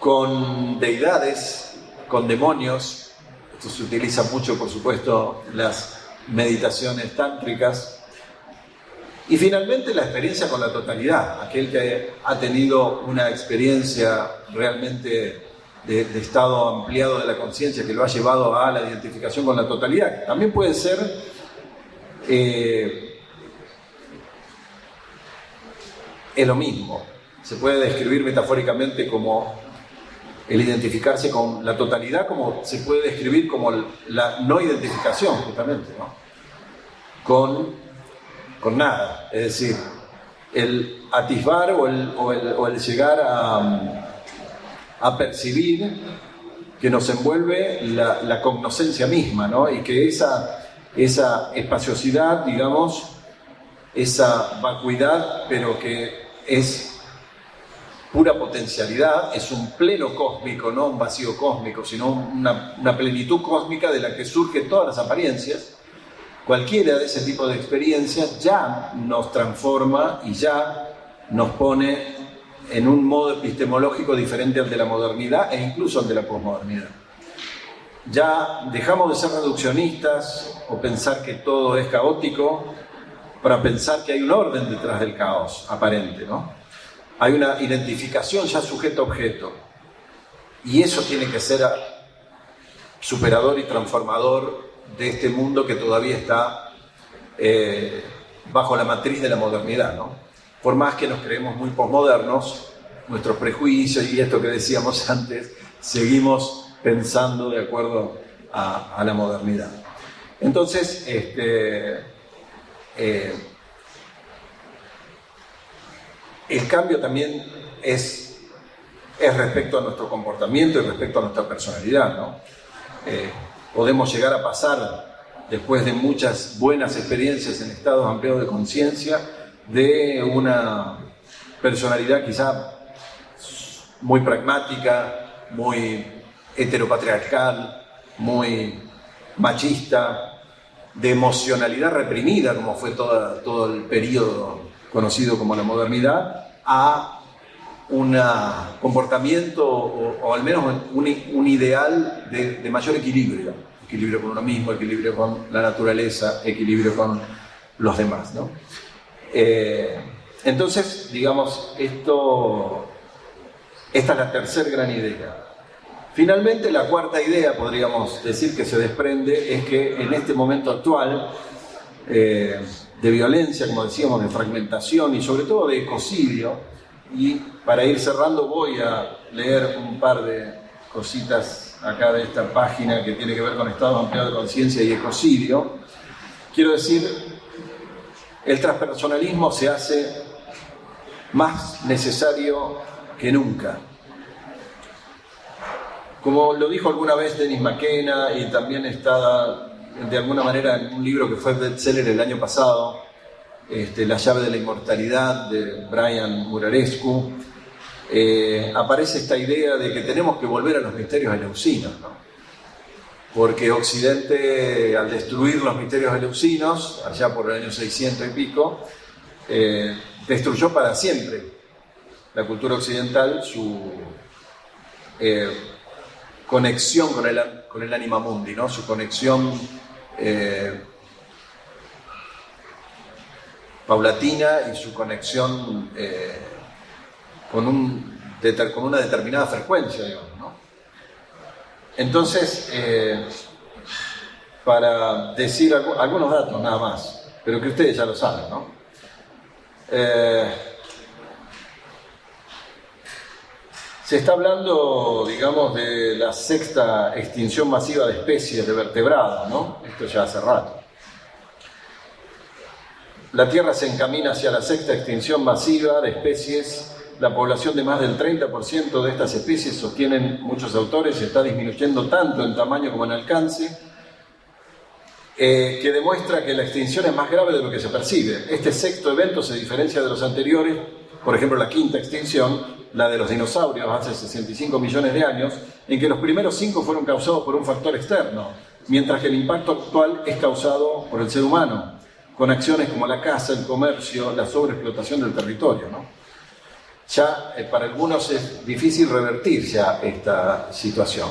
con deidades, con demonios. Esto se utiliza mucho, por supuesto, en las meditaciones tántricas. Y finalmente la experiencia con la totalidad, aquel que ha tenido una experiencia realmente de estado ampliado de la conciencia que lo ha llevado a la identificación con la totalidad. También puede ser es lo mismo. Se puede describir metafóricamente como el identificarse con la totalidad, como se puede describir como la no identificación, justamente, ¿no? Con nada. Es decir, el atisbar o el llegar a percibir que nos envuelve la cognoscencia misma, ¿no? Y que esa espaciosidad, digamos, esa vacuidad, pero que es pura potencialidad, es un pleno cósmico, no un vacío cósmico, sino una plenitud cósmica de la que surgen todas las apariencias. Cualquiera de ese tipo de experiencias ya nos transforma y ya nos pone en un modo epistemológico diferente al de la modernidad e incluso al de la posmodernidad. Ya dejamos de ser reduccionistas o pensar que todo es caótico para pensar que hay un orden detrás del caos aparente, ¿no? Hay una identificación ya sujeto-objeto. Y eso tiene que ser superador y transformador de este mundo que todavía está bajo la matriz de la modernidad, ¿no? Por más que nos creemos muy posmodernos, nuestros prejuicios y esto que decíamos antes, seguimos pensando de acuerdo a la modernidad. Entonces, el cambio también es respecto a nuestro comportamiento y respecto a nuestra personalidad, ¿no? Podemos llegar a pasar, después de muchas buenas experiencias en estados ampliados de conciencia, de una personalidad quizá muy pragmática, muy heteropatriarcal, muy machista, de emocionalidad reprimida, como fue todo el periodo conocido como la modernidad, a un comportamiento o al menos un ideal de mayor equilibrio. Equilibrio con uno mismo, equilibrio con la naturaleza, equilibrio con los demás, ¿no? Entonces, digamos, esta es la tercera gran idea. Finalmente, la cuarta idea, podríamos decir que se desprende, es que en este momento actual de violencia, como decíamos, de fragmentación y sobre todo de ecocidio, y para ir cerrando voy a leer un par de cositas acá de esta página que tiene que ver con estados ampliados de conciencia y ecocidio. Quiero decir, el transpersonalismo se hace más necesario que nunca. Como lo dijo alguna vez Dennis McKenna, y también está de alguna manera en un libro que fue bestseller el año pasado, La llave de la inmortalidad, de Brian Muraresku, aparece esta idea de que tenemos que volver a los misterios eleusinos, ¿no? Porque Occidente, al destruir los misterios eleusinos, allá por el año 600 y pico, destruyó para siempre la cultura occidental, su conexión con el anima mundi, ¿no? Su conexión paulatina y su conexión con una determinada frecuencia, digamos, ¿no? Entonces, para decir algunos datos nada más, pero que ustedes ya lo saben, ¿no? Se está hablando, digamos, de la sexta extinción masiva de especies de vertebrados, ¿no? Esto ya hace rato. La Tierra se encamina hacia la sexta extinción masiva de especies. La población de más del 30% de estas especies, sostienen muchos autores, está disminuyendo tanto en tamaño como en alcance, que demuestra que la extinción es más grave de lo que se percibe. Este sexto evento se diferencia de los anteriores, por ejemplo la quinta extinción, la de los dinosaurios hace 65 millones de años, en que los primeros 5 fueron causados por un factor externo, mientras que el impacto actual es causado por el ser humano, con acciones como la caza, el comercio, la sobreexplotación del territorio, ¿no? Ya para algunos es difícil revertir ya esta situación.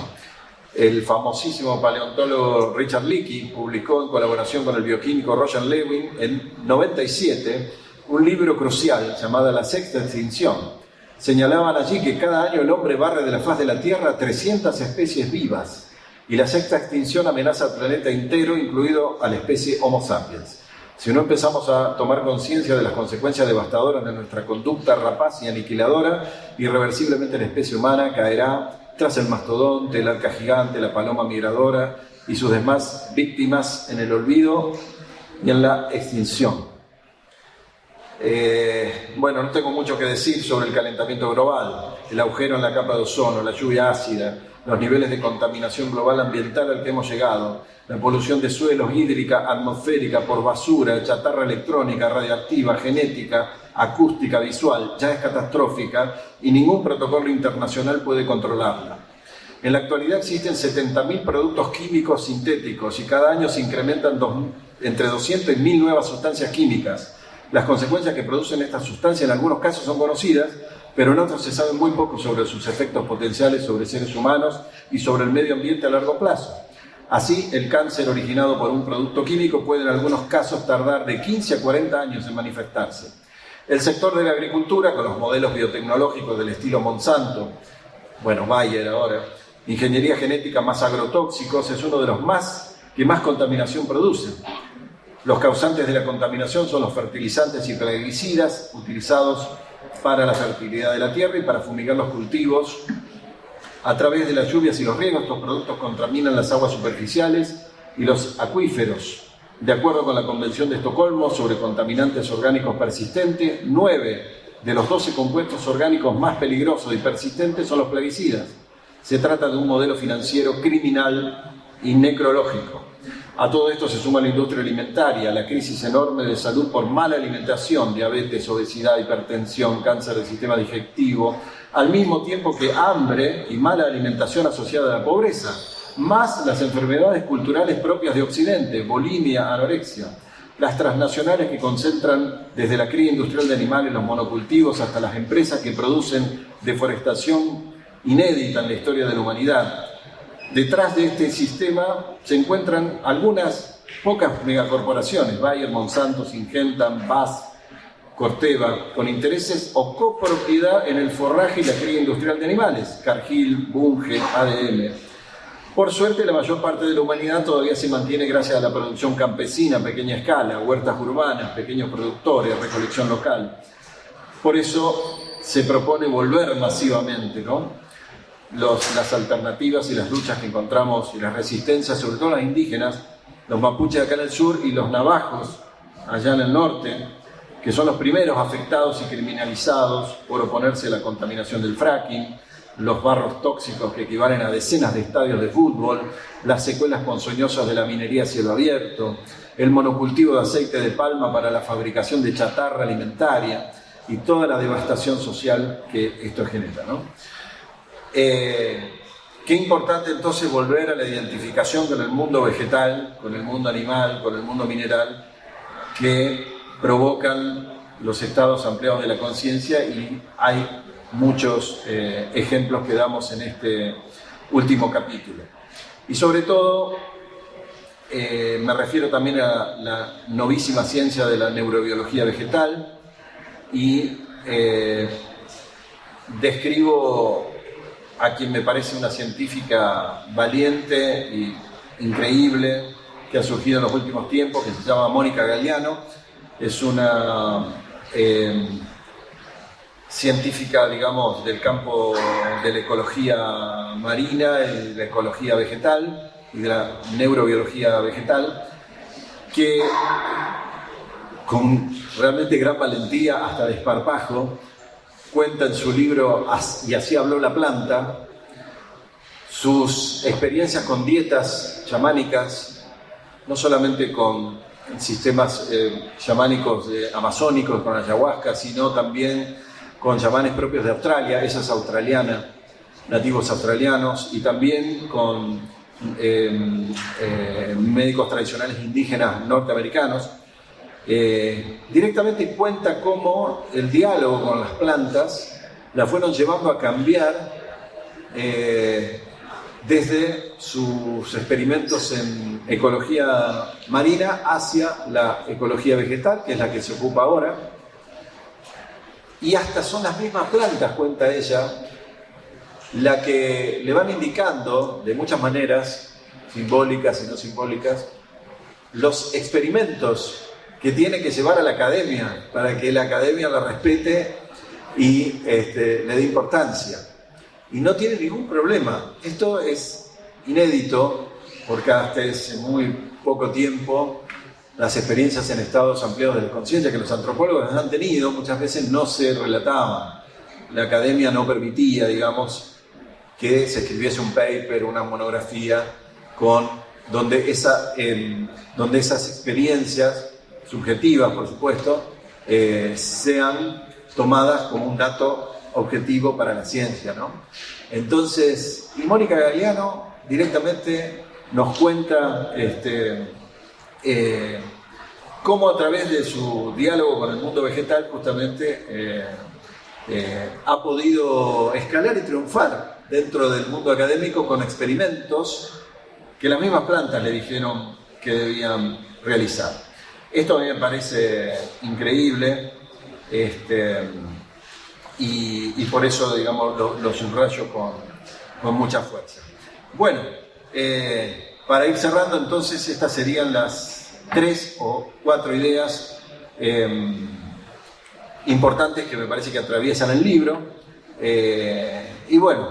El famosísimo paleontólogo Richard Leakey publicó en colaboración con el bioquímico Roger Lewin en 97 un libro crucial llamado La Sexta Extinción. Señalaban allí que cada año el hombre barre de la faz de la Tierra 300 especies vivas y la sexta extinción amenaza al planeta entero, incluido a la especie Homo sapiens. Si no empezamos a tomar conciencia de las consecuencias devastadoras de nuestra conducta rapaz y aniquiladora, irreversiblemente la especie humana caerá tras el mastodonte, el arca gigante, la paloma migradora y sus demás víctimas en el olvido y en la extinción. Bueno, no tengo mucho que decir sobre el calentamiento global, el agujero en la capa de ozono, la lluvia ácida, los niveles de contaminación global ambiental al que hemos llegado, la polución de suelos, hídrica, atmosférica, por basura, chatarra electrónica, radiactiva, genética, acústica, visual, ya es catastrófica y ningún protocolo internacional puede controlarla. En la actualidad existen 70.000 productos químicos sintéticos y cada año se incrementan entre 200 y 1.000 nuevas sustancias químicas. Las consecuencias que producen estas sustancias en algunos casos son conocidas, pero en otros se sabe muy poco sobre sus efectos potenciales sobre seres humanos y sobre el medio ambiente a largo plazo. Así, el cáncer originado por un producto químico puede en algunos casos tardar de 15 a 40 años en manifestarse. El sector de la agricultura, con los modelos biotecnológicos del estilo Monsanto, bueno, Bayer ahora, ingeniería genética más agrotóxicos, es uno de los que más contaminación produce. Los causantes de la contaminación son los fertilizantes y plaguicidas utilizados para la fertilidad de la tierra y para fumigar los cultivos. A través de las lluvias y los riegos, estos productos contaminan las aguas superficiales y los acuíferos. De acuerdo con la Convención de Estocolmo sobre contaminantes orgánicos persistentes, 9 de los 12 compuestos orgánicos más peligrosos y persistentes son los plaguicidas. Se trata de un modelo financiero criminal y necrológico. A todo esto se suma la industria alimentaria, la crisis enorme de salud por mala alimentación, diabetes, obesidad, hipertensión, cáncer del sistema digestivo, al mismo tiempo que hambre y mala alimentación asociada a la pobreza, más las enfermedades culturales propias de Occidente, bulimia, anorexia, las transnacionales que concentran desde la cría industrial de animales, los monocultivos, hasta las empresas que producen deforestación inédita en la historia de la humanidad. Detrás de este sistema se encuentran algunas pocas megacorporaciones, Bayer, Monsanto, Syngenta, BASF, Corteva, con intereses o copropiedad en el forraje y la cría industrial de animales, Cargill, Bunge, ADM. Por suerte, la mayor parte de la humanidad todavía se mantiene gracias a la producción campesina a pequeña escala, huertas urbanas, pequeños productores, recolección local. Por eso se propone volver masivamente, ¿no?, las alternativas y las luchas que encontramos y las resistencias, sobre todo las indígenas, los mapuches acá en el sur y los navajos allá en el norte, que son los primeros afectados y criminalizados por oponerse a la contaminación del fracking, los barros tóxicos que equivalen a decenas de estadios de fútbol, las secuelas ponzoñosas de la minería a cielo abierto, el monocultivo de aceite de palma para la fabricación de chatarra alimentaria y toda la devastación social que esto genera, ¿no? Qué importante entonces volver a la identificación con el mundo vegetal, con el mundo animal, con el mundo mineral, que provocan los estados ampliados de la conciencia, y hay muchos ejemplos que damos en este último capítulo. Y sobre todo, me refiero también a la novísima ciencia de la neurobiología vegetal, y describo a quien me parece una científica valiente y increíble que ha surgido en los últimos tiempos, que se llama Mónica Galiano. Es una científica, digamos, del campo de la ecología marina, de la ecología vegetal y de la neurobiología vegetal, que con realmente gran valentía, hasta desparpajo, cuenta en su libro Y así habló la planta sus experiencias con dietas chamánicas, no solamente con sistemas chamánicos amazónicos, con ayahuasca, sino también con chamanes propios de Australia, ella es australiana, nativos australianos, y también con médicos tradicionales indígenas norteamericanos. Directamente cuenta cómo el diálogo con las plantas la fueron llevando a cambiar desde sus experimentos en ecología marina hacia la ecología vegetal, que es la que se ocupa ahora, y hasta son las mismas plantas, cuenta ella, la que le van indicando de muchas maneras, simbólicas y no simbólicas, los experimentos que tiene que llevar a la academia para que la academia la respete y le dé importancia. Y no tiene ningún problema. Esto es inédito porque hasta hace muy poco tiempo las experiencias en estados ampliados de la conciencia que los antropólogos han tenido muchas veces no se relataban. La academia no permitía, digamos, que se escribiese un paper, una monografía, donde esas experiencias subjetivas, por supuesto, sean tomadas como un dato objetivo para la ciencia, ¿no? Entonces, y Mónica Galiano directamente nos cuenta cómo a través de su diálogo con el mundo vegetal justamente ha podido escalar y triunfar dentro del mundo académico con experimentos que las mismas plantas le dijeron que debían realizar. Esto a mí me parece increíble, y por eso, digamos, lo subrayo con mucha fuerza. Bueno, para ir cerrando, entonces, estas serían las 3 o 4 ideas importantes que me parece que atraviesan el libro. Y bueno,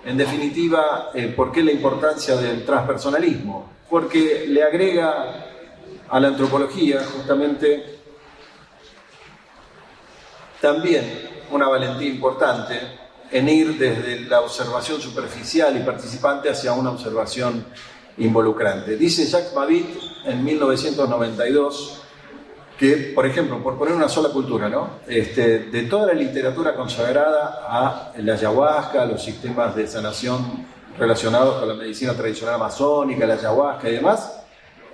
en definitiva, ¿por qué la importancia del transpersonalismo? Porque le agrega a la antropología justamente también una valentía importante en ir desde la observación superficial y participante hacia una observación involucrante. Dice Jacques Mabit en 1992 que, por ejemplo, por poner una sola cultura, ¿no? De toda la literatura consagrada a la ayahuasca, a los sistemas de sanación relacionados con la medicina tradicional amazónica, la ayahuasca y demás,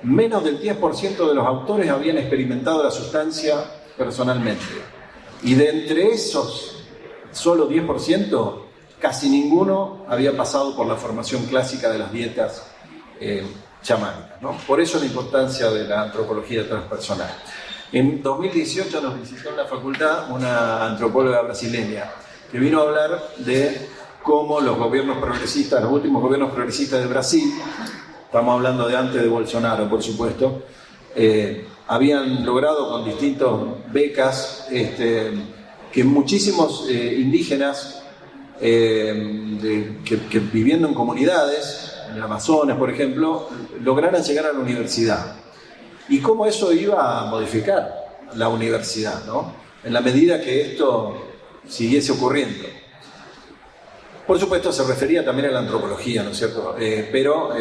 menos del 10% de los autores habían experimentado la sustancia personalmente. Y de entre esos solo 10%, casi ninguno había pasado por la formación clásica de las dietas chamánicas, ¿no? Por eso la importancia de la antropología transpersonal. En 2018 nos visitó en la facultad una antropóloga brasileña que vino a hablar de cómo los gobiernos progresistas, los últimos gobiernos progresistas de Brasil, estamos hablando de antes de Bolsonaro, por supuesto, habían logrado con distintas becas que muchísimos indígenas que viviendo en comunidades, en el Amazonas, por ejemplo, lograran llegar a la universidad. Y cómo eso iba a modificar la universidad, ¿no? En la medida que esto siguiese ocurriendo. Por supuesto, se refería también a la antropología, ¿no es cierto? Pero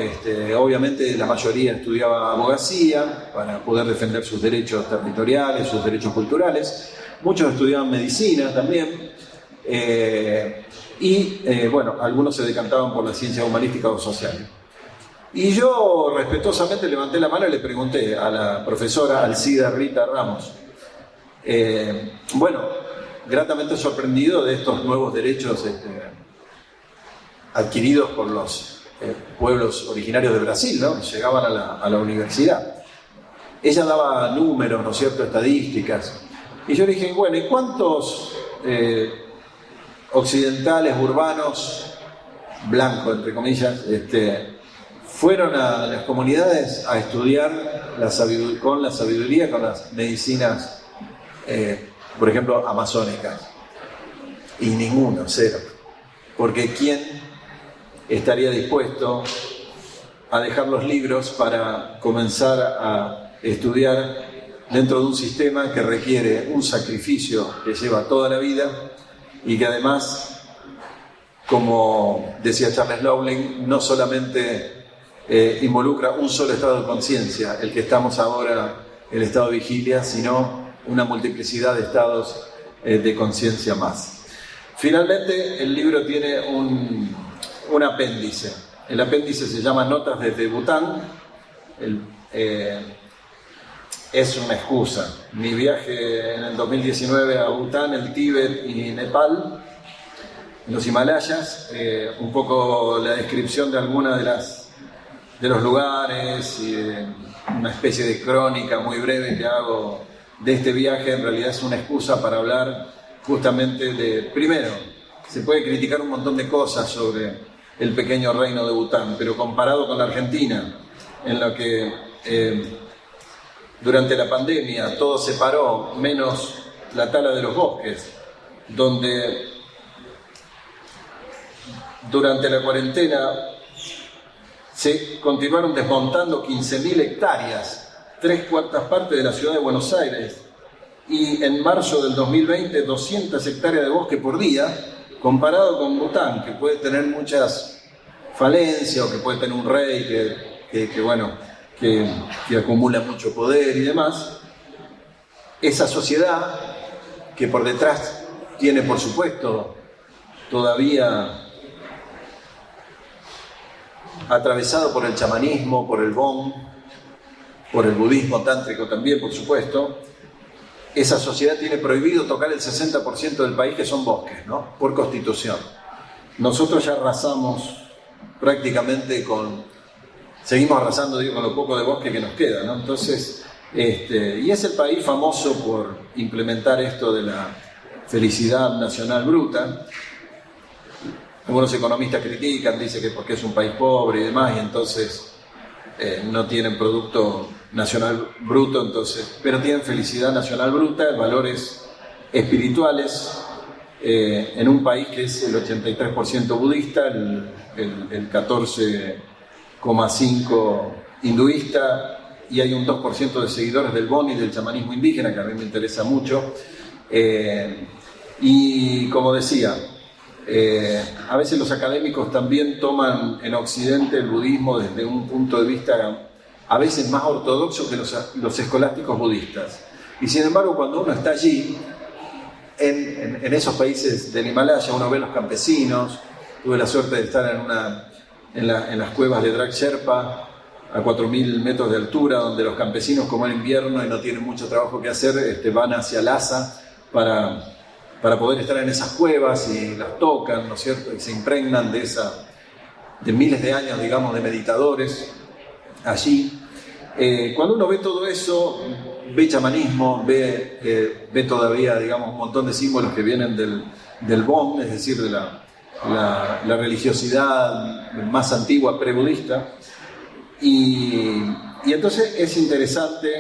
obviamente la mayoría estudiaba abogacía para poder defender sus derechos territoriales, sus derechos culturales. Muchos estudiaban medicina también. Bueno, algunos se decantaban por la ciencia humanística o social. Y yo respetuosamente levanté la mano y le pregunté a la profesora Alcida Rita Ramos, bueno, gratamente sorprendido de estos nuevos derechos adquiridos por los pueblos originarios de Brasil, ¿no? Que llegaban a la universidad. Ella daba números, ¿no es cierto?, estadísticas. Y yo le dije, bueno, ¿y cuántos occidentales, urbanos, blancos, entre comillas, fueron a las comunidades a estudiar con la sabiduría, con las medicinas, por ejemplo, amazónicas? Y ninguno, cero. Porque ¿quién estaría dispuesto a dejar los libros para comenzar a estudiar dentro de un sistema que requiere un sacrificio que lleva toda la vida y que además, como decía Charles Lowling, no solamente involucra un solo estado de conciencia, el que estamos ahora, el estado de vigilia, sino una multiplicidad de estados de conciencia más. Finalmente, el libro tiene un apéndice. El apéndice se llama Notas desde Bután. Es una excusa. Mi viaje en el 2019 a Bután, el Tíbet y Nepal, en los Himalayas, un poco la descripción de algunas de los lugares y una especie de crónica muy breve que hago de este viaje. En realidad es una excusa para hablar justamente de, primero, se puede criticar un montón de cosas sobre el pequeño reino de Bután, pero comparado con la Argentina, en la que durante la pandemia todo se paró, menos la tala de los bosques, donde durante la cuarentena se continuaron desmontando 15.000 hectáreas, 3/4 partes de la ciudad de Buenos Aires, y en marzo del 2020 200 hectáreas de bosque por día, comparado con Bután, que puede tener muchas falencias, o que puede tener un rey que acumula mucho poder y demás. Esa sociedad, que por detrás tiene, por supuesto, todavía atravesado por el chamanismo, por el Bon, por el budismo tántrico también, por supuesto, esa sociedad tiene prohibido tocar el 60% del país, que son bosques, ¿no? Por constitución. Nosotros ya arrasamos prácticamente seguimos arrasando, con lo poco de bosque que nos queda, ¿no? Entonces, y es el país famoso por implementar esto de la felicidad nacional bruta. algunos economistas critican, dicen que porque es un país pobre y demás, y entonces no tienen Producto Nacional Bruto, pero tienen felicidad nacional bruta, valores espirituales, en un país que es el 83% budista, el 14,5% hinduista, y hay un 2% de seguidores del Bon y del chamanismo indígena, que a mí me interesa mucho. Y como decía, a veces los académicos también toman en Occidente el budismo desde un punto de vista a veces más ortodoxo que los escolásticos budistas. Y sin embargo, cuando uno está allí, en esos países del Himalaya, uno ve a los campesinos. Tuve la suerte de estar en las cuevas de Drag Sherpa, a 4.000 metros de altura, donde los campesinos, como en invierno y no tienen mucho trabajo que hacer, van hacia Lhasa para poder estar en esas cuevas, y las tocan, ¿no es cierto? Y se impregnan de miles de años, digamos, de meditadores allí. Cuando uno ve todo eso, ve chamanismo, ve todavía, digamos, un montón de símbolos que vienen del Bon, es decir, de la religiosidad más antigua, pre-budista. Y entonces es interesante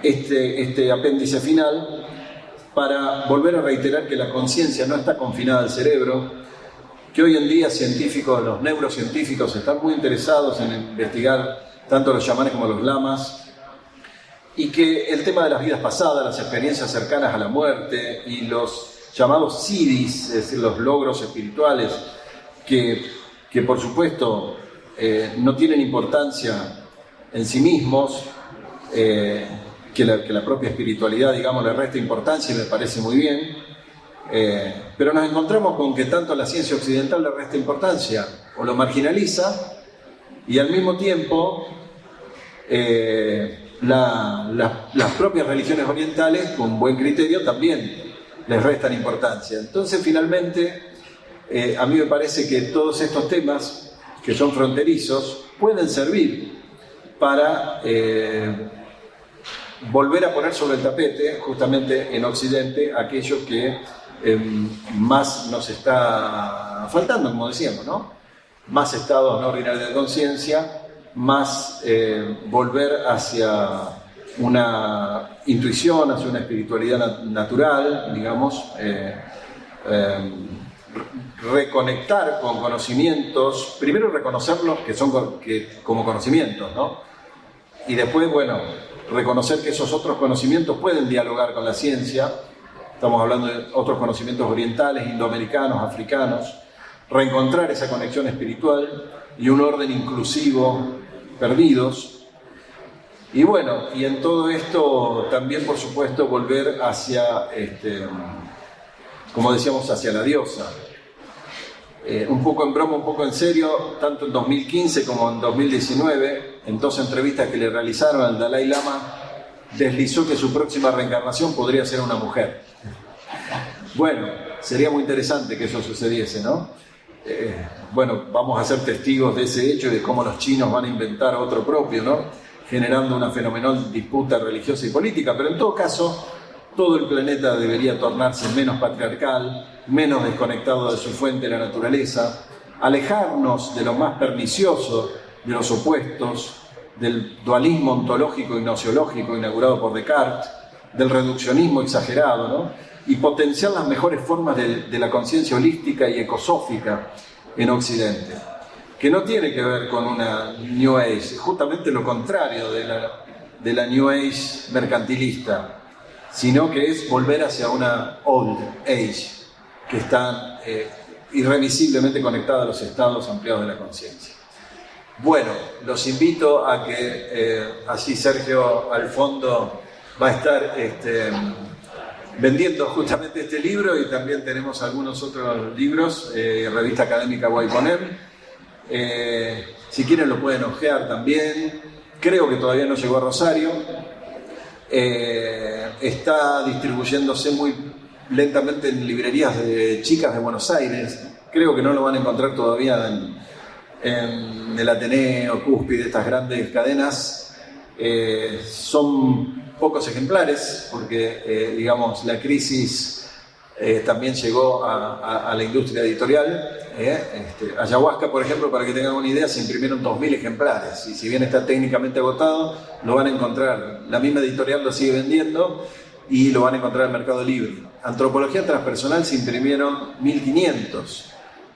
este apéndice final para volver a reiterar que la conciencia no está confinada al cerebro, que hoy en día los neurocientíficos están muy interesados en investigar tanto los chamanes como los lamas, y que el tema de las vidas pasadas, las experiencias cercanas a la muerte y los llamados siddhis, es decir, los logros espirituales, que por supuesto no tienen importancia en sí mismos, que la propia espiritualidad, digamos, le resta importancia, y me parece muy bien, pero nos encontramos con que tanto la ciencia occidental le resta importancia o lo marginaliza, y al mismo tiempo las propias religiones orientales, con buen criterio, también les restan importancia. Entonces, finalmente, a mí me parece que todos estos temas, que son fronterizos, pueden servir para volver a poner sobre el tapete, justamente en Occidente, aquello que más nos está faltando, como decíamos, ¿no? Más estados no ordinarios de conciencia, más volver hacia una intuición, hacia una espiritualidad natural, digamos, reconectar con conocimientos, primero reconocerlos como conocimientos, ¿no? Y después, bueno, reconocer que esos otros conocimientos pueden dialogar con la ciencia. Estamos hablando de otros conocimientos orientales, indoamericanos, africanos. Reencontrar esa conexión espiritual y un orden inclusivo perdidos. Y bueno, y en todo esto también, por supuesto, volver hacia, como decíamos, hacia la diosa. Un poco en broma, un poco en serio, tanto en 2015 como en 2019, en 2 entrevistas que le realizaron al Dalai Lama, deslizó que su próxima reencarnación podría ser una mujer. Bueno, sería muy interesante que eso sucediese, ¿no? Bueno, vamos a ser testigos de ese hecho y de cómo los chinos van a inventar otro propio, ¿no? Generando una fenomenal disputa religiosa y política, pero en todo caso, todo el planeta debería tornarse menos patriarcal, menos desconectado de su fuente, la naturaleza, alejarnos de lo más pernicioso, de los opuestos, del dualismo ontológico y nociológico inaugurado por Descartes, del reduccionismo exagerado, ¿no? Y potenciar las mejores formas de la conciencia holística y ecosófica en Occidente, que no tiene que ver con una New Age, justamente lo contrario de la New Age mercantilista, sino que es volver hacia una Old Age, que está irremisiblemente conectada a los estados ampliados de la conciencia. Bueno, los invito a que allí Sergio al fondo va a estar vendiendo justamente este libro, y también tenemos algunos otros libros, Revista Académica Guayponem. Si quieren lo pueden hojear también. Creo que todavía no llegó a Rosario. Está distribuyéndose muy lentamente en librerías chicas de Buenos Aires. Creo que no lo van a encontrar todavía en el Ateneo, Cúspide, estas grandes cadenas. Son pocos ejemplares porque, digamos, la crisis también llegó a la industria editorial. Ayahuasca, por ejemplo, para que tengan una idea, se imprimieron 2.000 ejemplares, y si bien está técnicamente agotado, lo van a encontrar, la misma editorial lo sigue vendiendo y lo van a encontrar en Mercado Libre. Antropología transpersonal se imprimieron 1.500,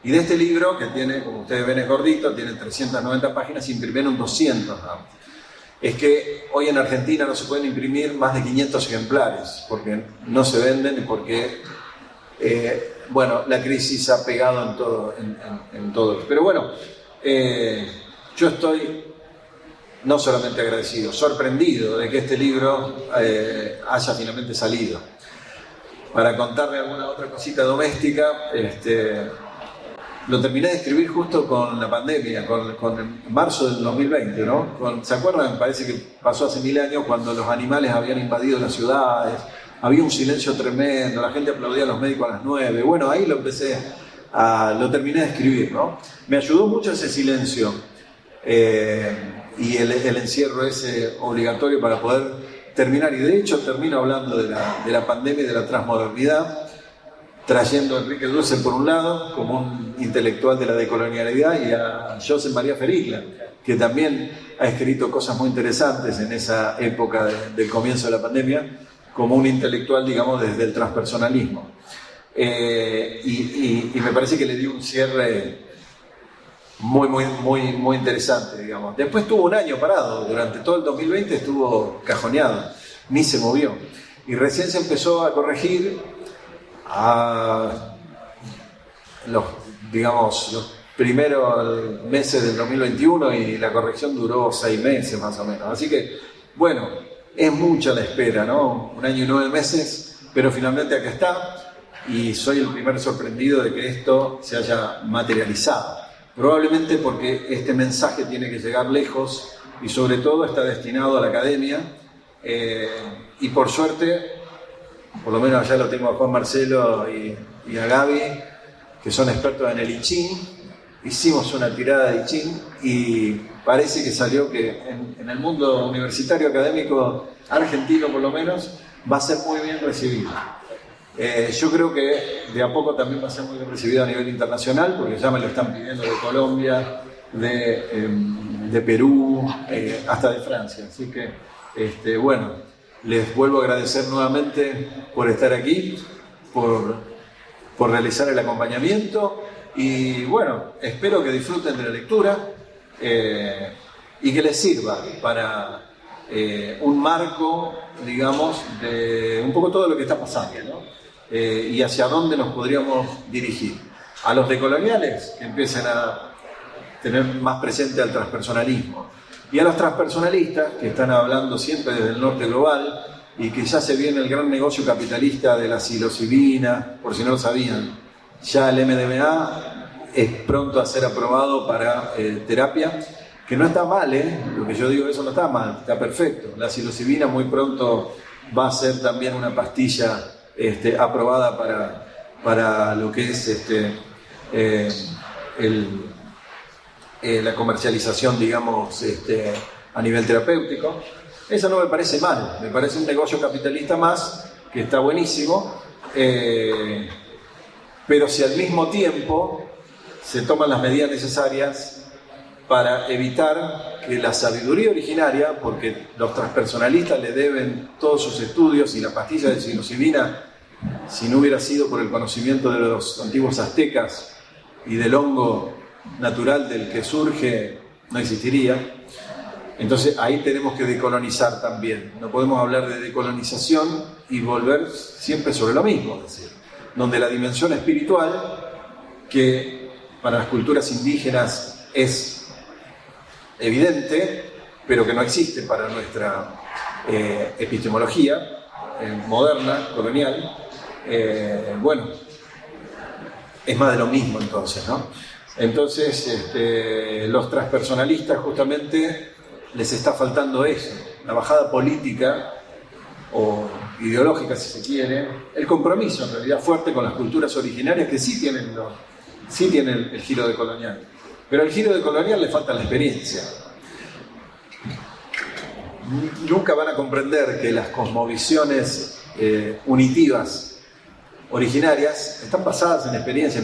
y de este libro, que tiene, como ustedes ven, es gordito, tiene 390 páginas, se imprimieron 200. Es que hoy en Argentina no se pueden imprimir más de 500 ejemplares, porque no se venden y porque bueno, la crisis ha pegado en todo. Pero bueno, yo estoy no solamente agradecido, sorprendido de que este libro haya finalmente salido. Para contarle alguna otra cosita doméstica, lo terminé de escribir justo con la pandemia, con marzo del 2020, ¿no? ¿Se acuerdan? Parece que pasó hace 1000 años, cuando los animales habían invadido las ciudades. Había un silencio tremendo, la gente aplaudía a los médicos a las 9. Bueno, ahí lo terminé de escribir, ¿no? Me ayudó mucho ese silencio y el encierro ese obligatorio para poder terminar. Y de hecho termino hablando de la pandemia y de la transmodernidad, trayendo a Enrique Dussel por un lado, como un intelectual de la decolonialidad, y a Josep María Fericla, que también ha escrito cosas muy interesantes en esa época del comienzo de la pandemia, como un intelectual, digamos, desde el transpersonalismo. Y me parece que le dio un cierre muy interesante, digamos. Después estuvo un año parado, durante todo el 2020 estuvo cajoneado, ni se movió. Y recién se empezó a corregir a los primeros meses del 2021, y la corrección duró 6 meses más o menos. Así que, bueno, es mucha la espera, ¿no? 1 año y 9 meses, pero finalmente acá está, y soy el primer sorprendido de que esto se haya materializado. Probablemente porque este mensaje tiene que llegar lejos, y sobre todo está destinado a la academia, y por suerte, por lo menos allá lo tengo a Juan Marcelo y a Gaby, que son expertos en el I Ching. Hicimos una tirada de I Ching y parece que salió que en el mundo universitario académico argentino, por lo menos, va a ser muy bien recibido. Yo creo que de a poco también va a ser muy bien recibido a nivel internacional, porque ya me lo están pidiendo de Colombia, de Perú, hasta de Francia. Así que, bueno, les vuelvo a agradecer nuevamente por estar aquí, por realizar el acompañamiento, y bueno, espero que disfruten de la lectura y que les sirva para un marco, digamos, de un poco todo lo que está pasando, ¿no? Y hacia dónde nos podríamos dirigir. A los decoloniales, que empiecen a tener más presente al transpersonalismo, y a los transpersonalistas, que están hablando siempre desde el norte global, y que ya se viene el gran negocio capitalista de la psilocibina. Por si no lo sabían, ya el MDMA es pronto a ser aprobado para terapia, que no está mal, lo que yo digo, eso no está mal, está perfecto. La psilocibina muy pronto va a ser también una pastilla aprobada para lo que es la comercialización, digamos, a nivel terapéutico. Eso no me parece mal, me parece un negocio capitalista más, que está buenísimo, pero si al mismo tiempo se toman las medidas necesarias para evitar que la sabiduría originaria, porque los transpersonalistas le deben todos sus estudios, y la pastilla de psilocibina, si no hubiera sido por el conocimiento de los antiguos aztecas y del hongo natural del que surge, no existiría. Entonces ahí tenemos que decolonizar también. No podemos hablar de decolonización y volver siempre sobre lo mismo, es decir, donde la dimensión espiritual, que para las culturas indígenas es evidente, pero que no existe para nuestra epistemología moderna, colonial, bueno, es más de lo mismo entonces, ¿no? Entonces, los transpersonalistas justamente les está faltando eso, la bajada política o ideológica, si se quiere, el compromiso en realidad fuerte con las culturas originarias, que sí tienen el giro decolonial, pero al giro decolonial le falta la experiencia. Nunca van a comprender que las cosmovisiones unitivas originarias están basadas en experiencias,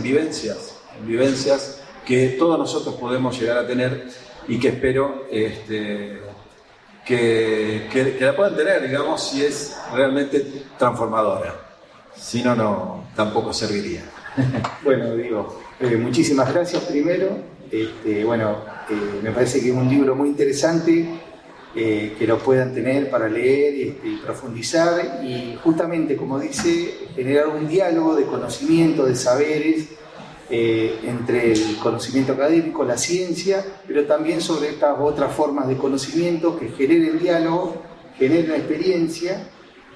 en vivencias que todos nosotros podemos llegar a tener y que espero que la puedan tener, digamos, si es realmente transformadora. Si no, no, tampoco serviría. Bueno, digo, muchísimas gracias primero. Me parece que es un libro muy interesante, que lo puedan tener para leer y profundizar y justamente, como dice, generar un diálogo de conocimiento, de saberes entre el conocimiento académico, la ciencia, pero también sobre estas otras formas de conocimiento que generen diálogo, generen experiencia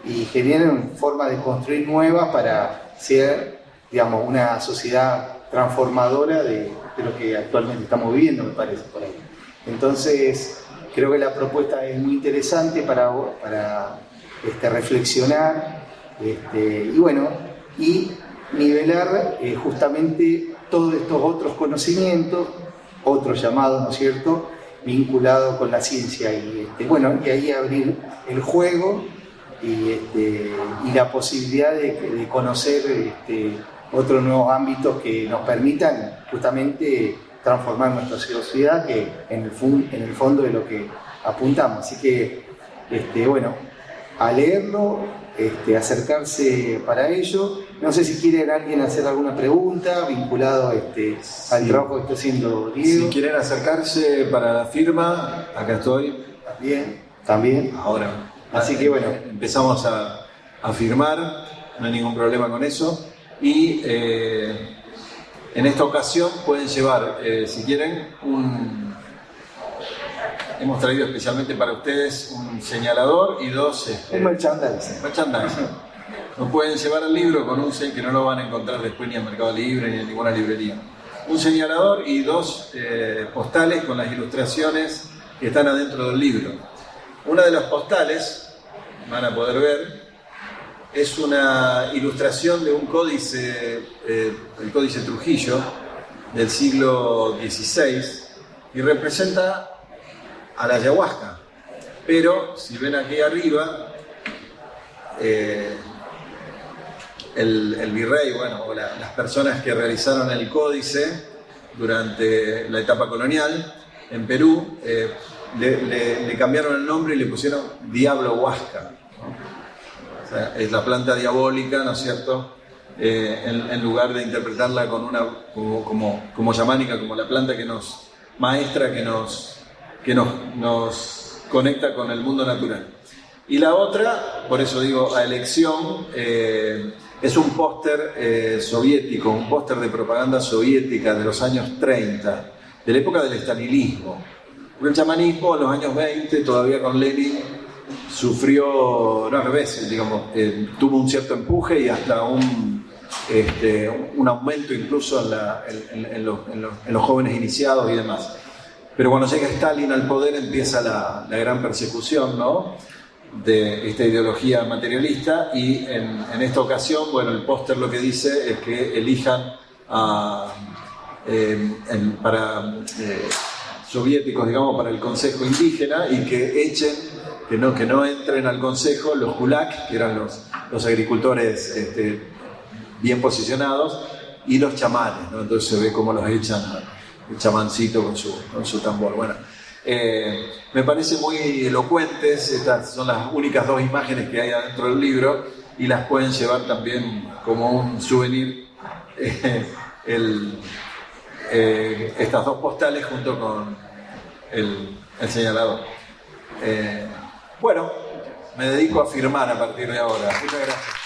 y generen formas de construir nuevas para ser, digamos, una sociedad transformadora de lo que actualmente estamos viviendo, me parece, por ahí. Entonces, creo que la propuesta es muy interesante para reflexionar y nivelar justamente todos estos otros conocimientos, otros llamados, ¿no es cierto?, vinculados con la ciencia y ahí abrir el juego y la posibilidad de conocer otros nuevos ámbitos que nos permitan justamente transformar nuestra sociedad, que en el fondo de lo que apuntamos. Así que, a leerlo, acercarse para ello. No sé si quieren alguien hacer alguna pregunta vinculado al trabajo que está haciendo Diego. Si quieren acercarse para la firma, acá estoy. También. Ahora. Así que bueno. Empezamos a firmar, no hay ningún problema con eso. Y en esta ocasión pueden llevar, si quieren, hemos traído especialmente para ustedes un señalador y dos... un merchandising. No pueden llevar el libro con que no lo van a encontrar después ni en Mercado Libre ni en ninguna librería. Un señalador y dos postales con las ilustraciones que están adentro del libro. Una de las postales, van a poder ver, es una ilustración de un códice, el Códice Trujillo, del siglo XVI, y representa a la ayahuasca. Pero, si ven aquí arriba, el virrey, o las personas que realizaron el códice durante la etapa colonial en Perú, le cambiaron el nombre y le pusieron Diablo Huasca. O sea, es la planta diabólica, ¿no es cierto? En lugar de interpretarla como chamánica, como la planta que nos maestra, que nos conecta con el mundo natural. Y la otra, por eso digo a elección, es un póster soviético, un póster de propaganda soviética de los años 30, de la época del estalinismo. Porque el chamanismo en los años 20, todavía con Lenin, sufrió, no al revés, digamos, tuvo un cierto empuje y hasta un aumento incluso en los jóvenes iniciados y demás. Pero cuando llega Stalin al poder empieza la gran persecución, ¿no?, de esta ideología materialista, y en esta ocasión, el póster lo que dice es que elijan soviéticos, digamos, para el Consejo Indígena, y que echen, que no entren al Consejo los kulak, que eran los agricultores bien posicionados, y los chamanes, ¿no? Entonces se ve cómo los echan el chamancito con su tambor. Me parece muy elocuentes. Estas son las únicas dos imágenes que hay adentro del libro y las pueden llevar también como un souvenir, estas dos postales junto con el señalador. Me dedico a firmar a partir de ahora. Muchas gracias.